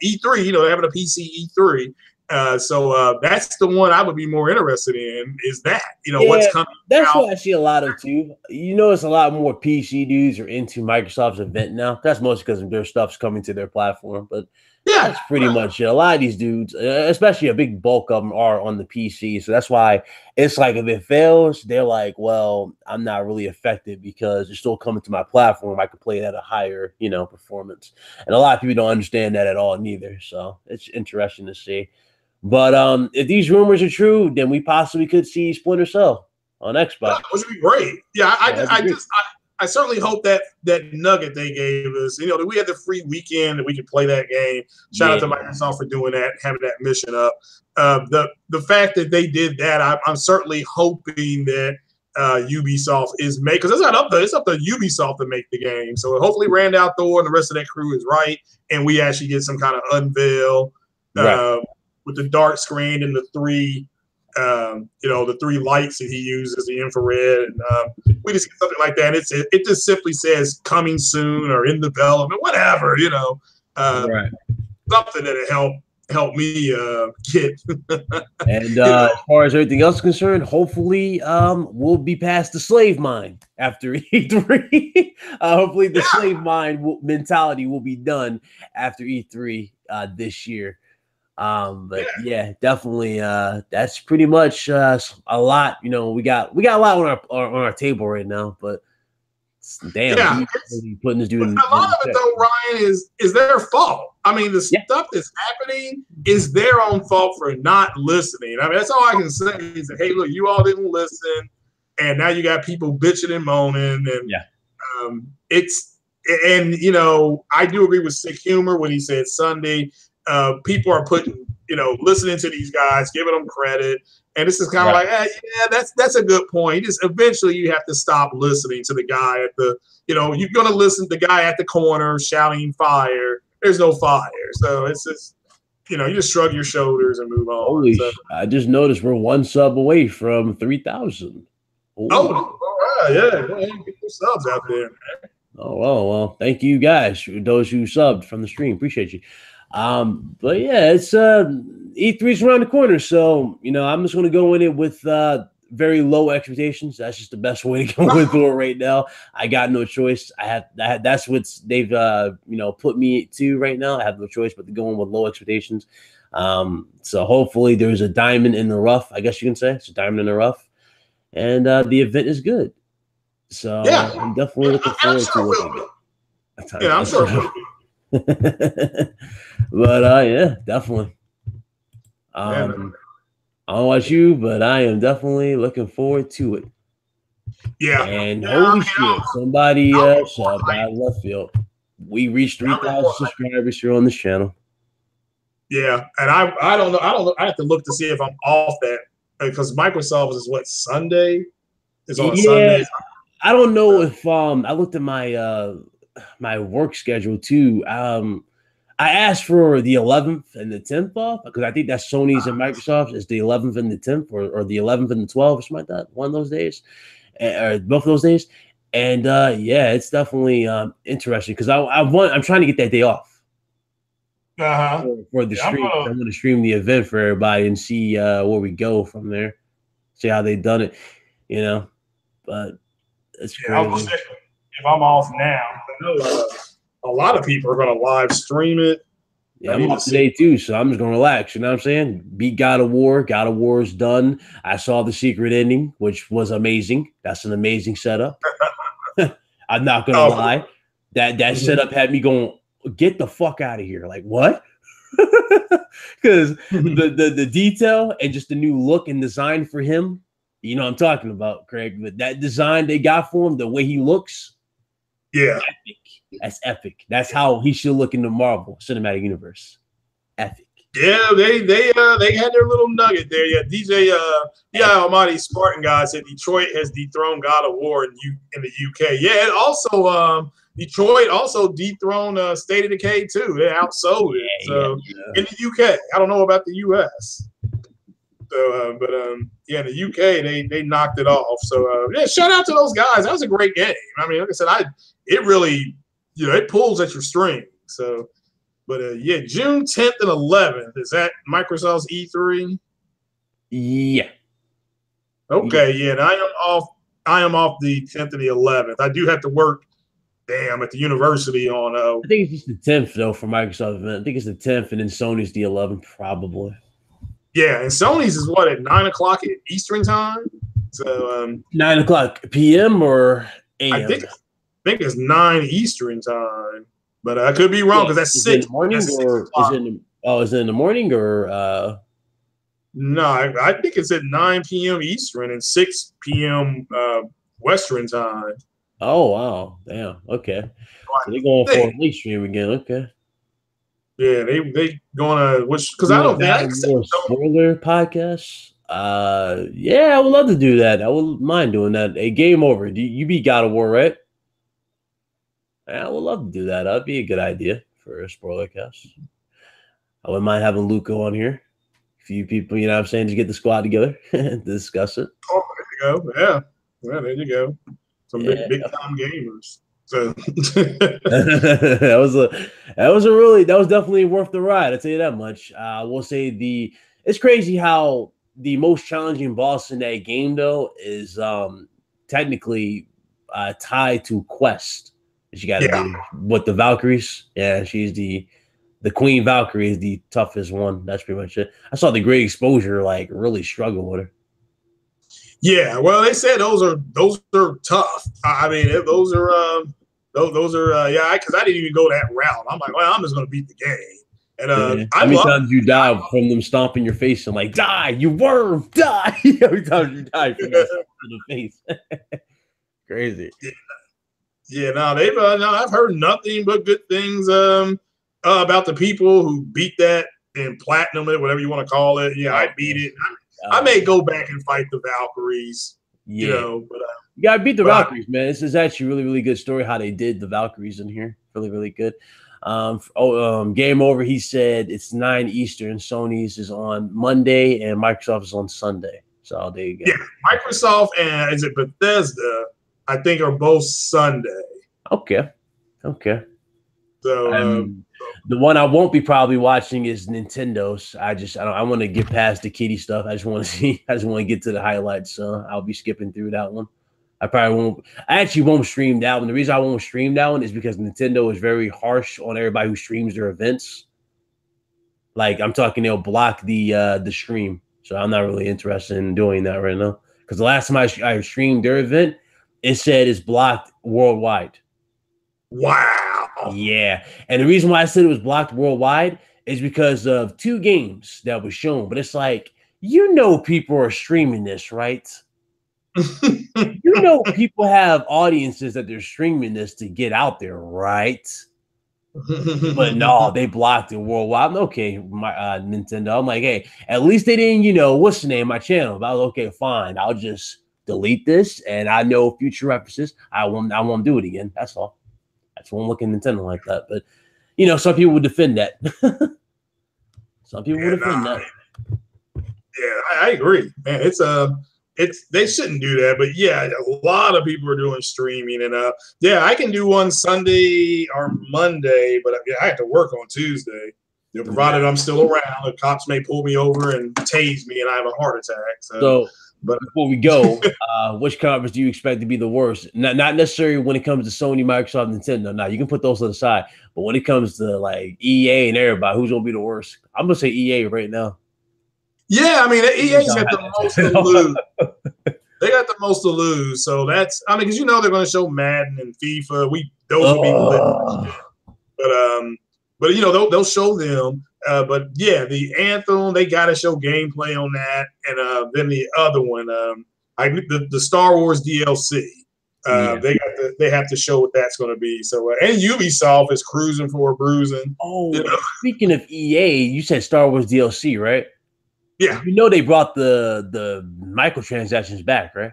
E3. They're having a PC E3. So that's the one I would be more interested in. Is that what's coming? That's what I see a lot of too. It's a lot more PC dudes are into Microsoft's event now. That's mostly because their stuff's coming to their platform, but. Yeah, that's pretty much it. A lot of these dudes, especially a big bulk of them, are on the PC. So that's why it's like if it fails, they're like, well, I'm not really affected because it's still coming to my platform. I can play it at a higher, performance. And a lot of people don't understand that at all neither. So it's interesting to see. But if these rumors are true, then we possibly could see Splinter Cell on Xbox. Which would be great. Yeah, I certainly hope that nugget they gave us, that we had the free weekend that we could play that game. Shout out to Microsoft for doing that, having that mission up. The fact that they did that, I'm certainly hoping that Ubisoft is made, because it's up to Ubisoft to make the game. So hopefully Randall Thor and the rest of that crew is right, and we actually get some kind of unveil with the dark screen and the three. The three lights that he uses, the infrared, and we just get something like that. It just simply says coming soon or in development, whatever, something that'll help help me get. And as far as everything else is concerned, hopefully we'll be past the slave mind after E3. Hopefully the slave mind mentality will be done after E3 this year. But yeah, definitely that's pretty much a lot. You know, we got a lot on our table right now, but damn, putting this dude in, a lot of it though, Ryan, is their fault. I mean, the stuff that's happening is their own fault for not listening. I mean, that's all I can say is that, hey, look, you all didn't listen, and now you got people bitching and moaning, and and you know, I do agree with Sick Humor when he said Sunday. People are putting, you know, listening to these guys, giving them credit. And this is kind of like, yeah, that's a good point. Just eventually you have to stop listening to the guy at the, you know, you're going to listen to the guy at the corner shouting fire. There's no fire. So it's just, you know, you just shrug your shoulders and move on. Holy I just noticed we're 1 sub away from 3,000. Oh, all right. Yeah. Go ahead and get your subs out there, man. Oh, well, thank you guys, those who subbed from the stream. Appreciate you. But yeah, it's E3's around the corner, so you know I'm just going to go in it with very low expectations. That's just the best way to go into it right now. I got no choice. That's what they've you know put me to right now. I have no choice but to go in with low expectations. So hopefully there's a diamond in the rough. I guess you can say it's a diamond in the rough, and the event is good. So yeah, I'm definitely looking forward to it. Yeah, I'm sure. But yeah, definitely. I don't know about you, but I am definitely looking forward to it. Yeah. And holy shit, somebody subbed out of left field. We reached 3,000 subscribers here on this channel. Yeah, and I don't know. I have to look to see if I'm off that because Microsoft is what Sunday is on Sunday. I don't know if I looked at my my work schedule too. I asked for the 11th and the 10th off because I think that's Sony's and Microsoft's is the 11th and the 10th or the 11th and the 12th or something like that. One of those days, or both of those days. And yeah, it's definitely interesting because I'm trying to get that day off for the stream. I'm going to stream the event for everybody and see where we go from there. See how they've done it, you know. But it's crazy. If I'm off now, I know a lot of people are going to live stream it. Yeah, I'm off today too, so I'm just going to relax. You know what I'm saying? Beat God of War. God of War is done. I saw the secret ending, which was amazing. That's an amazing setup. I'm not going to lie. That setup had me going, get the fuck out of here. Like, what? Because the detail and just the new look and design for him, you know what I'm talking about, Craig. But that design they got for him, the way he looks, epic. That's epic. That's how he should look in the Marvel Cinematic Universe. Epic. Yeah, they had their little nugget there. Yeah, DJ Almighty Spartan guy said Detroit has dethroned God of War in the UK. Yeah, and also Detroit also dethroned State of Decay too. They outsold it. So in the UK, I don't know about the US. So, but yeah, in the UK they knocked it off. So yeah, shout out to those guys. That was a great game. I mean, like I said, it really, you know, it pulls at your string. So, but yeah, June 10th and 11th is that Microsoft's E3? Yeah. Okay, yeah. And I am off the 10th and the 11th. I do have to work. Damn, at the university on. I think it's just the 10th though for Microsoft event. I think it's the 10th, and then Sony's the 11th probably. Yeah, and Sony's is what at 9 o'clock Eastern time. So 9 o'clock p.m. or a.m. I think it's 9 Eastern time, but I could be wrong because that's 6. In the morning or is it in the morning or? No, I think it's at 9 p.m. Eastern and 6 p.m. Western time. Oh wow! Damn. Okay. So they're going for a late stream again. Okay. Yeah, they going to because I don't think more spoiler podcasts. Yeah, I would love to do that. I wouldn't mind doing that. A game over. You beat God of War, right? Yeah, I would love to do that. That'd be a good idea for a spoiler cast. I wouldn't mind having Luca on here. A few people, you know what I'm saying, to get the squad together to discuss it. Oh, there you go. Yeah, there you go. Some big time gamers. So that was definitely worth the ride. I'll tell you that much. I will say it's crazy how the most challenging boss in that game though is technically tied to Quest that you got to do with the Valkyries. Yeah, she's the Queen Valkyrie is the toughest one. That's pretty much it. I saw the Great Exposure like really struggle with her. Yeah, well, they said those are tough. I mean, those are yeah, because I didn't even go that route. I'm like, well, I'm just gonna beat the game. And how many times you die from them stomping your face and like, die, you worm, die. How many times you die from that in the face? Crazy. Yeah, no, I've heard nothing but good things about the people who beat that in platinum, whatever you want to call it. Yeah, I beat it. I may go back and fight the Valkyries. Yeah, you know, but you gotta beat the Valkyries, man. This is actually really, really good story how they did the Valkyries in here. Really, really good. Game Over, he said it's 9 Eastern. Sony's is on Monday and Microsoft is on Sunday. So there you go. Yeah, Microsoft and is it Bethesda, I think, are both Sunday. Okay. So the one I won't be probably watching is Nintendo's. I want to get past the kitty stuff. I just want to get to the highlights. So I'll be skipping through that one. I actually won't stream that one. The reason I won't stream that one is because Nintendo is very harsh on everybody who streams their events. Like I'm talking, they'll block the stream. So I'm not really interested in doing that right now. Because the last time I streamed their event, it said it's blocked worldwide. Wow. Yeah. And the reason why I said it was blocked worldwide is because of 2 games that was shown. But it's like, people are streaming this, right? People have audiences that they're streaming this to get out there, right? But no, they blocked it worldwide. I'm okay, Nintendo. I'm like, hey, at least they didn't, what's the name of my channel? But I was okay, fine. I'll just delete this, and I know future references. I won't do it again. That's all. That's why I'm looking at Nintendo like that. But some people would defend that. Some people would defend that. Yeah, I agree, man. They shouldn't do that, but yeah, a lot of people are doing streaming, and yeah, I can do one Sunday or Monday, but I have to work on Tuesday. Provided I'm still around, the cops may pull me over and tase me, and I have a heart attack. But before we go, which conference do you expect to be the worst? Not necessarily when it comes to Sony, Microsoft, Nintendo. Now you can put those to the side, but when it comes to like EA and everybody, who's gonna be the worst? I'm gonna say EA right now. Yeah, I mean, EA's got the most to lose. They got the most to lose, so that's. I mean, because they're going to show Madden and FIFA. Those will be lit. But they'll show them. But yeah, the Anthem, they got to show gameplay on that, and then the other one, the Star Wars DLC. They have to show what that's going to be. So and Ubisoft is cruising for a bruising. Oh, speaking of EA, you said Star Wars DLC, right? Yeah, they brought the microtransactions back, right?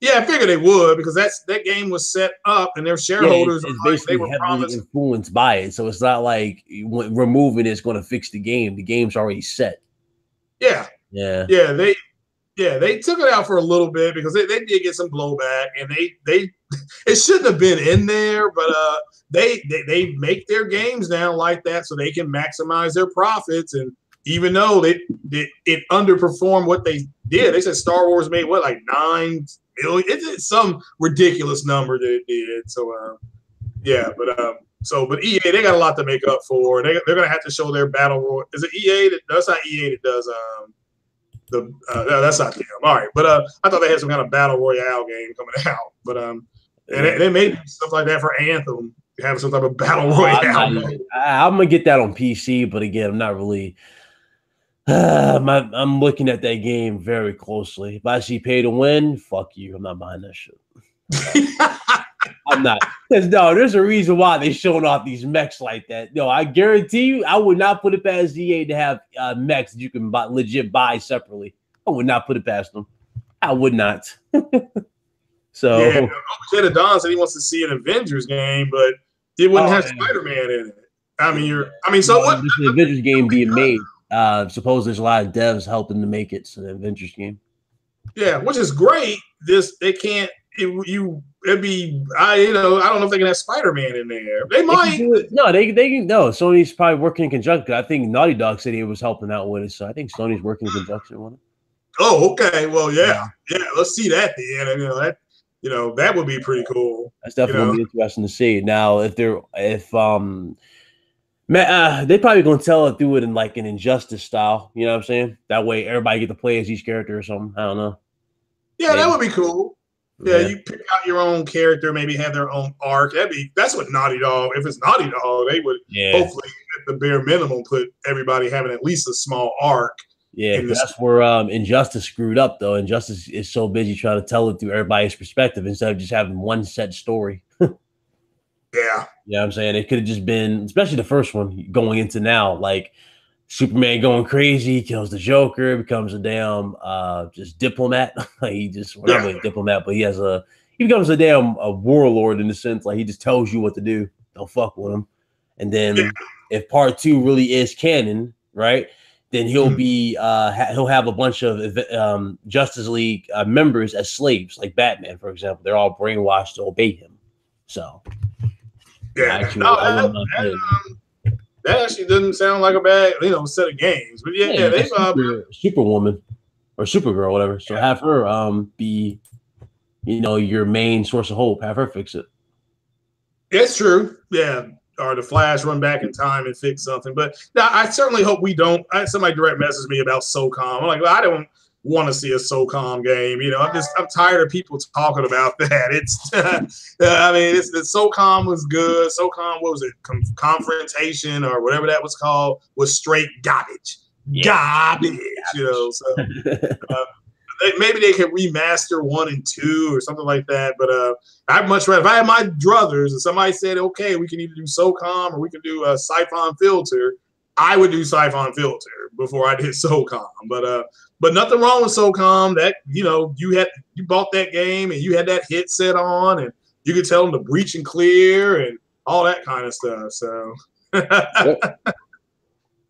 Yeah, I figured they would because that game was set up and their shareholders it's basically heavily influenced by it. So it's not like removing it's going to fix the game. The game's already set. Yeah. They took it out for a little bit because they did get some blowback, and they it shouldn't have been in there, but they make their games now like that so they can maximize their profits. And even though it underperformed what they did, they said Star Wars made like 9 million. It's some ridiculous number that it did. So but EA, they got a lot to make up for. They're gonna have to show their battle royale. Is it EA? That's not EA that does no, that's not them. All right, but I thought they had some kind of battle royale game coming out. But and they made stuff like that for Anthem, have some type of battle royale. I'm gonna get that on PC, but again, I'm not really. I'm looking at that game very closely. If I see pay to win, fuck you. I'm not buying that shit. I'm not. Because no, there's a reason why they're showing off these mechs like that. No, I guarantee you, I would not put it past EA to have mechs that you can legit buy separately. I would not put it past them. I would not. So yeah, Jada Don said he wants to see an Avengers game, but it wouldn't have Spider-Man in it. So what? There's an Avengers game being made. Suppose there's a lot of devs helping to make it. So the Avengers game. Yeah, which is great. They can't it'd be I don't know if they can have Spider-Man in there. They might. No, they can. No, Sony's probably working in conjunction. I think Naughty Dog said he was helping out with it, so I think Sony's working in conjunction with it. Oh, okay. Well, yeah. Let's see that then. That would be pretty cool. That's definitely gonna be interesting to see. Now, if they probably gonna tell it through it in like an Injustice style. You know what I'm saying? That way, everybody get to play as each character or something. I don't know. Yeah, maybe. That would be cool. Yeah, you pick out your own character, maybe have their own arc. That's what Naughty Dog. If it's Naughty Dog, they would hopefully at the bare minimum put everybody having at least a small arc. Yeah, that's where Injustice screwed up though. Injustice is so busy trying to tell it through everybody's perspective instead of just having one set story. Yeah. You know what I'm saying? It could have just been, especially the first one going into now, like Superman going crazy, kills the Joker, becomes a damn just diplomat. He just not really a diplomat, but he becomes a damn warlord in the sense like he just tells you what to do. Don't fuck with him. And then if part 2 really is canon, right? Then he'll be he'll have a bunch of Justice League members as slaves, like Batman, for example. They're all brainwashed to obey him. So that actually doesn't sound like a bad set of games. But they Superwoman or Supergirl, whatever. So have her be your main source of hope. Have her fix it. It's true. Yeah. Or the Flash run back in time and fix something. But now I certainly hope we don't. Somebody direct messaged me about SOCOM. I'm like, well, I don't want to see a SOCOM game. I'm tired of people talking about that. It's SOCOM was good. SOCOM, what was it? Confrontation or whatever that was called was straight garbage. Garbage. So maybe they can remaster 1 and 2 or something like that. But I'd much rather, if I had my druthers and somebody said, okay, we can either do SOCOM or we can do a Siphon Filter, I would do Siphon Filter before I did SOCOM. But nothing wrong with SOCOM. That you bought that game and you had that headset on and you could tell them to breach and clear and all that kind of stuff. So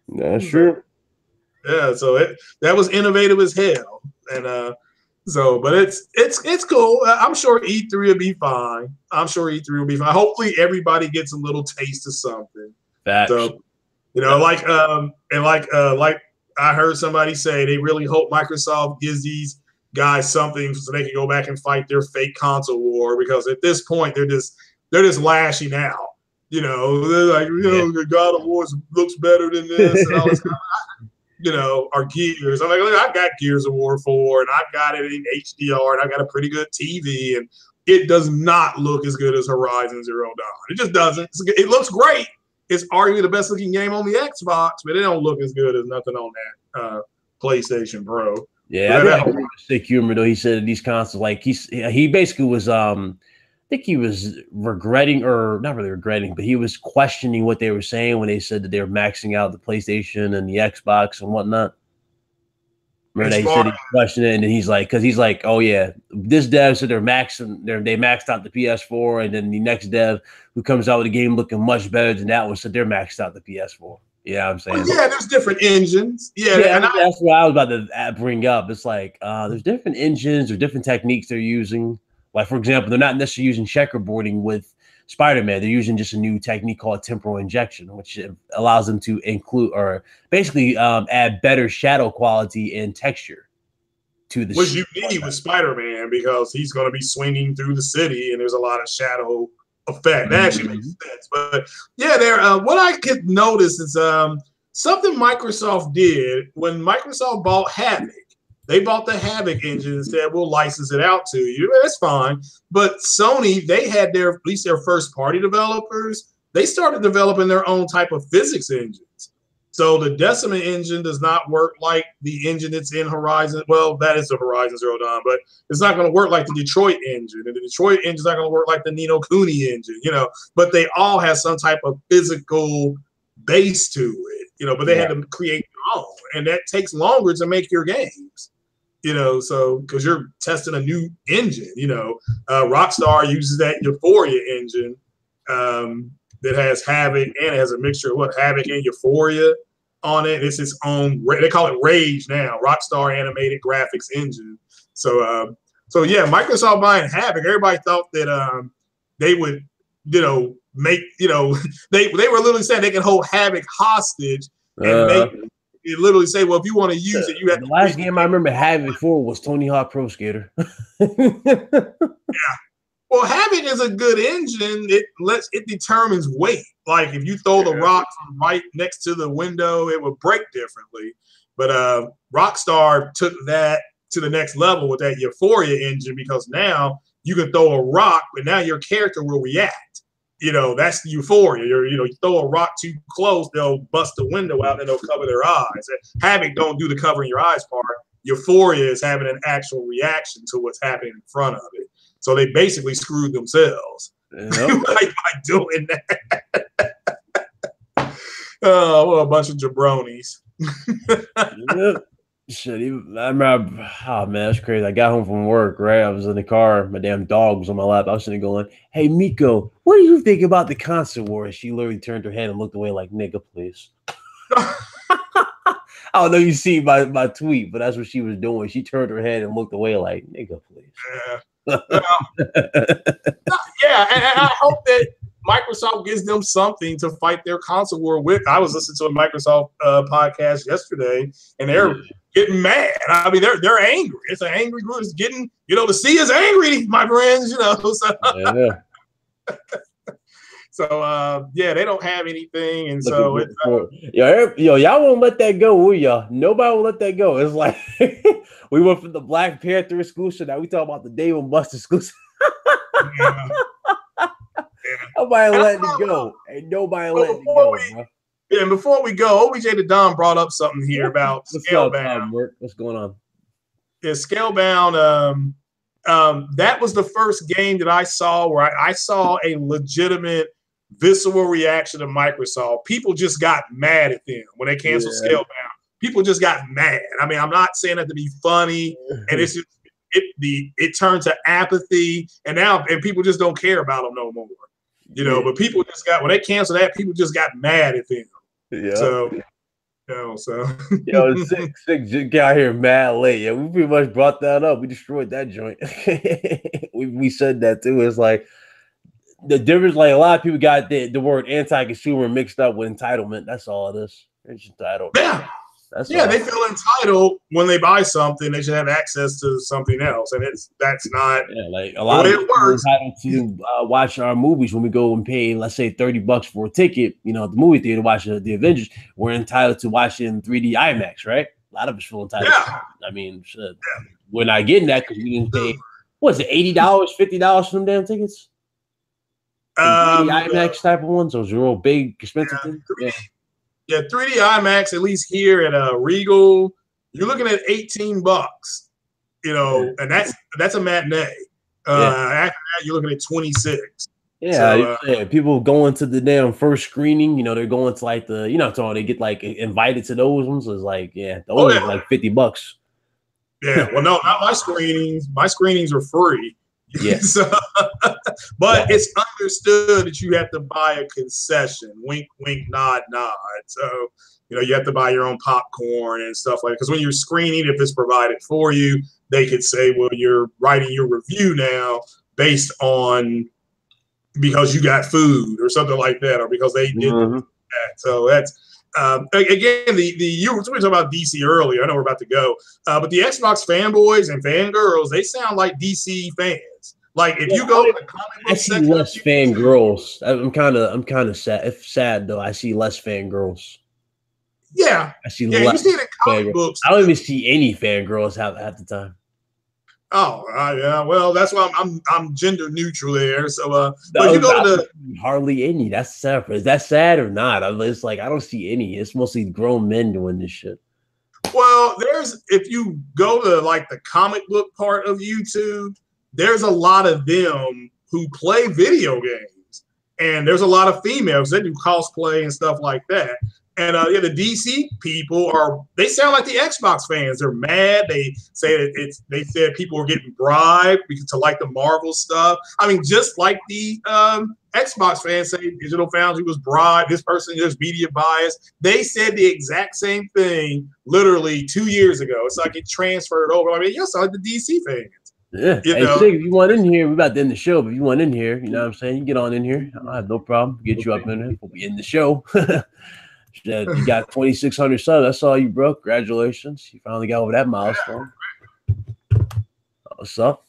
that's true. Yeah, so that was innovative as hell. And but it's cool. I'm sure E3 will be fine. Hopefully everybody gets a little taste of something. Facts. So, like I heard somebody say they really hope Microsoft gives these guys something so they can go back and fight their fake console war, because at this point they're just lashing out. They're like, God of War looks better than this and all this kind of our Gears. I'm like, look, I've got Gears of War 4 and I've got it in HDR and I've got a pretty good TV and it does not look as good as Horizon Zero Dawn. It just doesn't. It looks great. It's arguably the best looking game on the Xbox, but it don't look as good as nothing on that PlayStation Pro. Yeah, I think sick humor though. He said these consoles, like he basically was I think he was regretting, or not really regretting, but he was questioning what they were saying when they said that they were maxing out the PlayStation and the Xbox and whatnot. Remember, they said he questioned it, and then he's like, oh yeah, this dev said they maxed out the PS4, and then the next dev who comes out with a game looking much better than that one said they're maxed out the PS4. Yeah, I'm saying. Yeah, there's different engines. Yeah, and that's what I was about to bring up. It's like there's different engines or different techniques they're using. Like, for example, they're not necessarily using checkerboarding with Spider-Man. They're using just a new technique called temporal injection, which allows them to include or basically add better shadow quality and texture to the. Which you need with Spider-Man because he's going to be swinging through the city and there's a lot of shadow effect. That actually makes sense. But yeah, what I could notice is something Microsoft did when Microsoft bought Havoc. They bought the Havoc engine and said, we'll license it out to you. That's fine. But Sony, they had at least their first party developers. They started developing their own type of physics engines. So the Decima engine does not work like the engine that's in Horizon. Well, that is the Horizon Zero Dawn, but it's not going to work like the Detroit engine. And the Detroit engine is not going to work like the Ni no Kuni engine, But they all have some type of physical base to it, but they had to create their own. And that takes longer to make your games. So because you're testing a new engine, Rockstar uses that Euphoria engine that has Havoc and it has a mixture of Havoc and Euphoria on it. It's its own. They call it Rage now, Rockstar Animated Graphics Engine. So So yeah, Microsoft buying Havoc. Everybody thought that they would, make they were literally saying they can hold Havoc hostage and make it literally say, well, if you want to use it, you have the to. last game I remember Havoc for was Tony Hawk Pro Skater. Yeah. Well, Havoc is a good engine. It determines weight. Like if you throw the rock from right next to the window, it would break differently. But Rockstar took that to the next level with that Euphoria engine, because now you can throw a rock, but now your character will react. That's the Euphoria. You throw a rock too close, they'll bust the window out and they'll cover their eyes. Havoc don't do the covering your eyes part. Euphoria is having an actual reaction to what's happening in front of it. So they basically screwed themselves by doing that. Oh, what a bunch of jabronis. Yep. Shit, I remember, oh man, that's crazy. I got home from work, right? I was in the car, my damn dog was on my lap. I was sitting there going, "Hey Miko, what do you think about the concert war?" She literally turned her head and looked away like, "Nigga, please." I don't know if you see my tweet, but that's what she was doing. She turned her head and looked away like, "Nigga, please." Yeah. Yeah, and I hope that Microsoft gives them something to fight their console war with. I was listening to a Microsoft podcast yesterday, and they're getting mad. I mean, they're angry. It's an angry group. It's getting, the sea is angry, my friends. So. Yeah. So they don't have anything, and y'all won't let that go, will y'all? Nobody will let that go. It's like we went from the Black Panther exclusive, now we talk about the Dave and Buster exclusive. Yeah. Nobody letting it go. Ain't nobody letting it go, bro. Yeah, and before we go, OBJ the Don brought up something here about Scalebound. What's going on? Yeah, Scalebound. That was the first game that I saw where I saw a legitimate visceral reaction to Microsoft. People just got mad at them when they canceled Scalebound. People just got mad. I mean, I'm not saying that to be funny, and it's just it turned to apathy, and people just don't care about them no more. But people just when they canceled that, people just got mad at them. Yeah. So Six got here mad late. Yeah, we pretty much brought that up. We destroyed that joint. we said that too. It's like the difference. Like a lot of people got the word anti-consumer mixed up with entitlement. That's all it is. It's entitled. Yeah. They feel entitled when they buy something. They should have access to something else, and that's not. Yeah, like a lot of people are entitled to watch our movies when we go and pay, let's say, $30 for a ticket. The movie theater to watch the Avengers. We're entitled to watch it in 3D IMAX, right? A lot of us feel entitled. Yeah. I mean, we're not getting that because we didn't pay. What's it, $80, $50 for them damn tickets? 3D IMAX type of ones, those real big, expensive things. Yeah, 3D IMAX, at least here at Regal, you're looking at $18, and that's a matinee. After that, you're looking at 26. Yeah, people going to the damn first screening. They're going to like they get like invited to those ones. It's like, those are like $50. Yeah, well, no, not my screenings. My screenings are free. Yeah. But it's understood that you have to buy a concession. Wink, wink, nod, nod. So, you have to buy your own popcorn and stuff like that. Because when you're screening, if it's provided for you, they could say, well, you're writing your review now based on because you got food or something like that, or because they did that. So that's again, you were talking about DC earlier. I know we're about to go, but the Xbox fanboys and fangirls, they sound like DC fans. Like if you go to the comic book section, I see less fangirls. I'm kind of sad though. I see less fangirls. Yeah, I see less. You see the comic books. I don't even see any fangirls half the time. Oh, yeah. Well, that's why I'm gender neutral there. So, but you go to hardly any. That's sad. Is that sad or not? It's like I don't see any. It's mostly grown men doing this shit. Well, if you go to like the comic book part of YouTube, there's a lot of them who play video games, and there's a lot of females that do cosplay and stuff like that. And the DC people they sound like the Xbox fans. They're mad. They say that they said people were getting bribed to like the Marvel stuff. I mean, just like the Xbox fans say Digital Foundry was bribed. This person is media bias. They said the exact same thing literally 2 years ago. It's like it transferred over. I mean, yes, I like the DC fans. Yeah. You Hey, know, Sig, if you want in here, we're about to end the show, but if you want in here, you know what I'm saying? You get on in here. I have no problem. Get you up in there. We'll be in the show. You got 2,600 subs. I saw you, bro. Congratulations. You finally got over that milestone. What's up?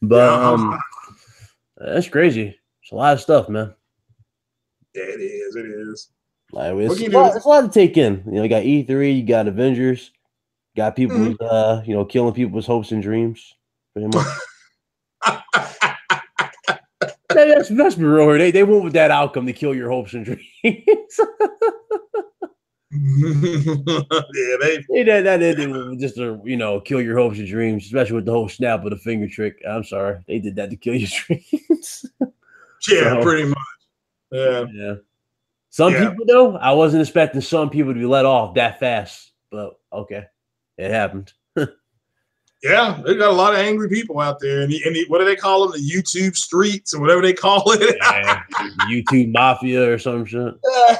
But that's crazy. It's a lot of stuff, man. Yeah, it is. It is. Like, it's a lot to take in. You know, you got E3, you got Avengers, got people, killing people's hopes and dreams, pretty much. Let's be real here. They went with that outcome to kill your hopes and dreams. Yeah, that ended just to kill your hopes and dreams, especially with the whole snap of the finger trick. I'm sorry, they did that to kill your dreams. Yeah, pretty much. Yeah. Some people though, I wasn't expecting some people to be let off that fast, but okay, it happened. Yeah, they got a lot of angry people out there, and what do they call them? The YouTube streets or whatever they call it. Yeah, YouTube mafia or some shit. Yeah,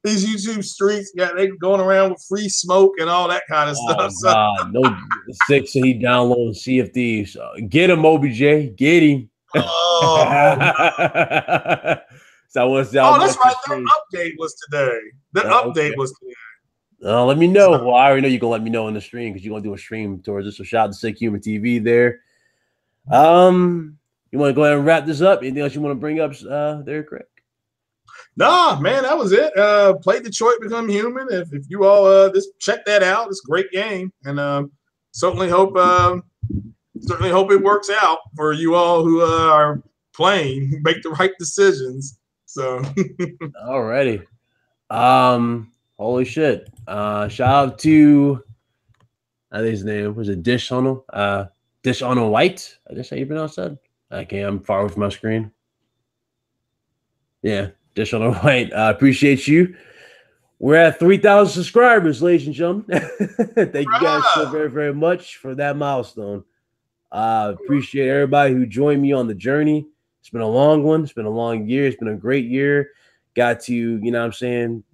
these YouTube streets, they going around with free smoke and all that kind of stuff. God, no, 6 he downloading CFDs. Get him, OBJ. Get him. Oh, so what's that? Oh, that's right. That update was today. Update was today. Let me know. Well, I already know you're gonna let me know in the stream because you're gonna do a stream towards this. So shout out to Sick Human TV there. You want to go ahead and wrap this up? Anything else you want to bring up there, Craig? Nah, man, that was it. Play Detroit Become Human. If you all just check that out, it's a great game, and certainly hope it works out for you all who are playing. Make the right decisions. So, alrighty. Holy shit. Shout out to I think his name was it Dish White. I guess how you pronounce that. Okay, I'm far away from my screen. Yeah, Dish White. I appreciate you. We're at 3,000 subscribers, ladies and gentlemen. Thank you guys so very, very much for that milestone. Appreciate everybody who joined me on the journey. It's been a long one. It's been a long year. It's been a great year. Got to,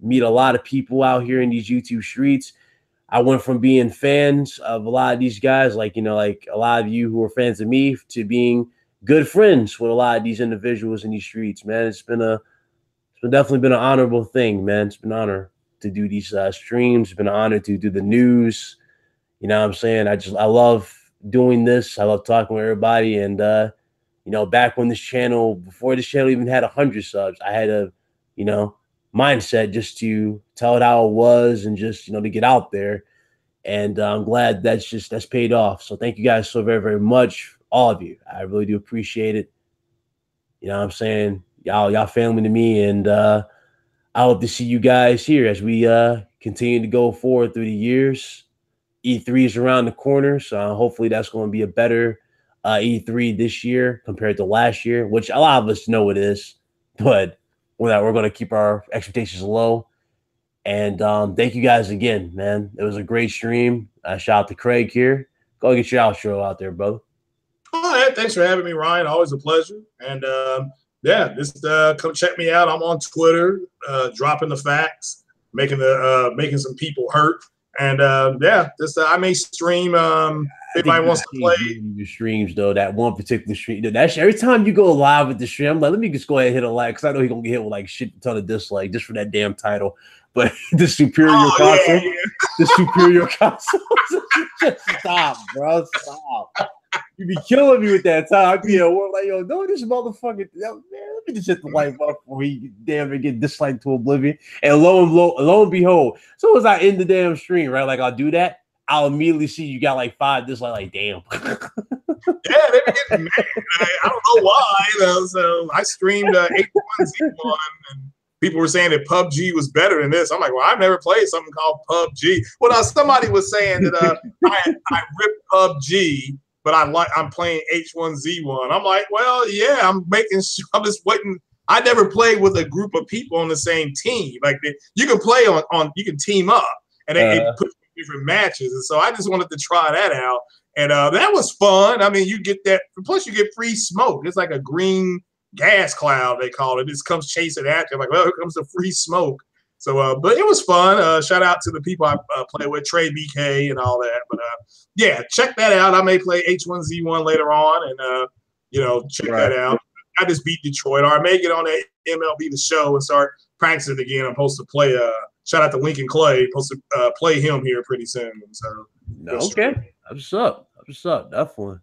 meet a lot of people out here in these YouTube streets. I went from being fans of a lot of these guys, like a lot of you who are fans of me, to being good friends with a lot of these individuals in these streets, man. It's definitely been an honorable thing, man. It's been an honor to do these streams. It's been an honor to do the news. You know what I'm saying? I love doing this. I love talking with everybody. And, back when before this channel even had 100 subs, I had a, mindset just to tell it how it was and just, to get out there. And I'm glad that's paid off. So thank you guys so very, very much. All of you. I really do appreciate it. You know what I'm saying? Y'all family to me. And I hope to see you guys here as we continue to go forward through the years. E3 is around the corner. So hopefully that's going to be a better E3 this year compared to last year, which a lot of us know it is. But we're going to keep our expectations low. And thank you guys again, man. It was a great stream. Shout out to Craig here. Go get your outro out there, brother. Oh, yeah, thanks for having me, Ryan. Always a pleasure. And just come check me out. I'm on Twitter, dropping the facts, making some people hurt. And I may stream. If anybody wants to play your streams, though, that one particular stream, every time you go live with the stream, I'm like, let me just go ahead and hit a like, because I know he's gonna get hit with like shit ton of dislike just for that damn title. But the superior console, the superior console, stop, bro, stop. You be killing me with that time. I'd be at work like, yo, no, this motherfucker, man, let me just hit the like button before he damn get disliked to oblivion. And lo and behold, as soon as I end the damn stream, right, like I'll do that, I'll immediately see you got like 5 dislikes. Like, damn. Yeah, they be getting mad. I don't know why. So I streamed H1Z1, and people were saying that PUBG was better than this. I'm like, well, I've never played something called PUBG. Well, somebody was saying that I ripped PUBG, but I'm playing H1Z1. I'm like, well, yeah, I'm making sure. I'm just waiting. I never played with a group of people on the same team. Like you can play on you can team up, and they put different matches. And so I just wanted to try that out. And that was fun. I mean, you get that. Plus, you get free smoke. It's like a green gas cloud, they call it. It just comes chasing at you. I'm like, well, here comes the free smoke. So, but it was fun. Shout out to the people I play with, Trey BK and all that. But yeah, check that out. I may play H1Z1 later on, and check that out. I just beat Detroit, or I may get on that MLB The Show and start practicing again. I'm supposed to play. Shout out to Lincoln Clay. Supposed to play him here pretty soon. So okay, what's up? Definitely.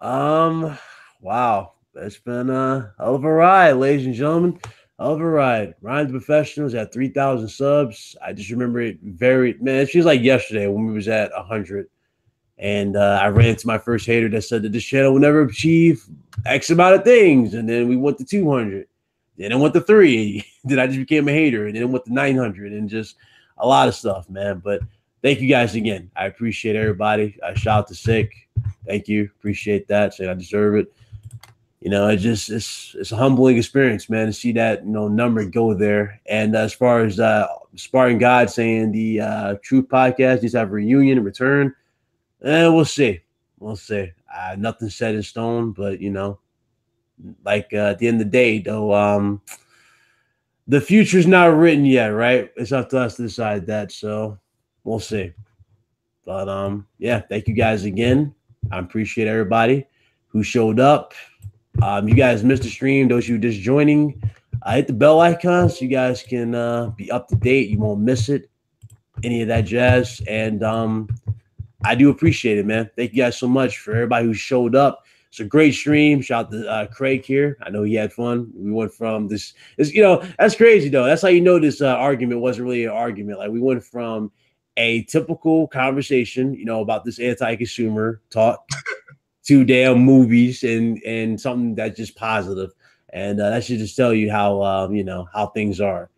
Wow, it's been a hell of a ride, ladies and gentlemen. Hell of a ride. Ryan's Professionals at 3,000 subs. I just remember it it feels like yesterday when we was at 100. And I ran into my first hater that said that this channel will never achieve X amount of things. And then we went to 200. Then I went to 3. Then I just became a hater. And then it went to 900 and just a lot of stuff, man. But thank you guys again. I appreciate everybody. Shout out to Sick. Thank you. Appreciate that. Saying I deserve it. It's a humbling experience, man, to see that, number go there. And as far as Spartan God saying the Truth Podcast needs to have a reunion and return, we'll see. Nothing set in stone, but at the end of the day, though, the future's not written yet, right? It's up to us to decide that. So we'll see. But yeah, thank you guys again. I appreciate everybody who showed up. You guys missed the stream. Those of you just joining, hit the bell icon so you guys can be up to date. You won't miss it, any of that jazz. And I do appreciate it, man. Thank you guys so much for everybody who showed up. It's a great stream. Shout out to Craig here. I know he had fun. We went from this that's crazy, though. That's how you know this argument wasn't really an argument. Like, we went from a typical conversation, about this anti-consumer talk to damn movies and something that's just positive. And that should just tell you how, how things are,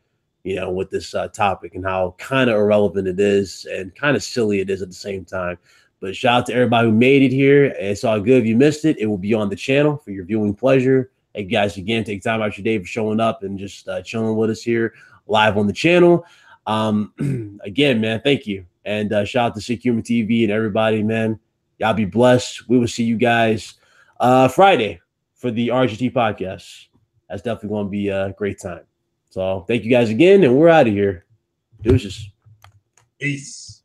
with this topic and how kind of irrelevant it is and kind of silly it is at the same time. But shout out to everybody who made it here. It's all good. If you missed it, it will be on the channel for your viewing pleasure. Hey, guys, again, take time out your day for showing up and just chilling with us here live on the channel. Again, man, thank you. And shout out to Sick Human TV and everybody, man. Y'all be blessed. We will see you guys Friday for the RGT podcast. That's definitely going to be a great time. So thank you guys again, and we're out of here. Deuces. Peace.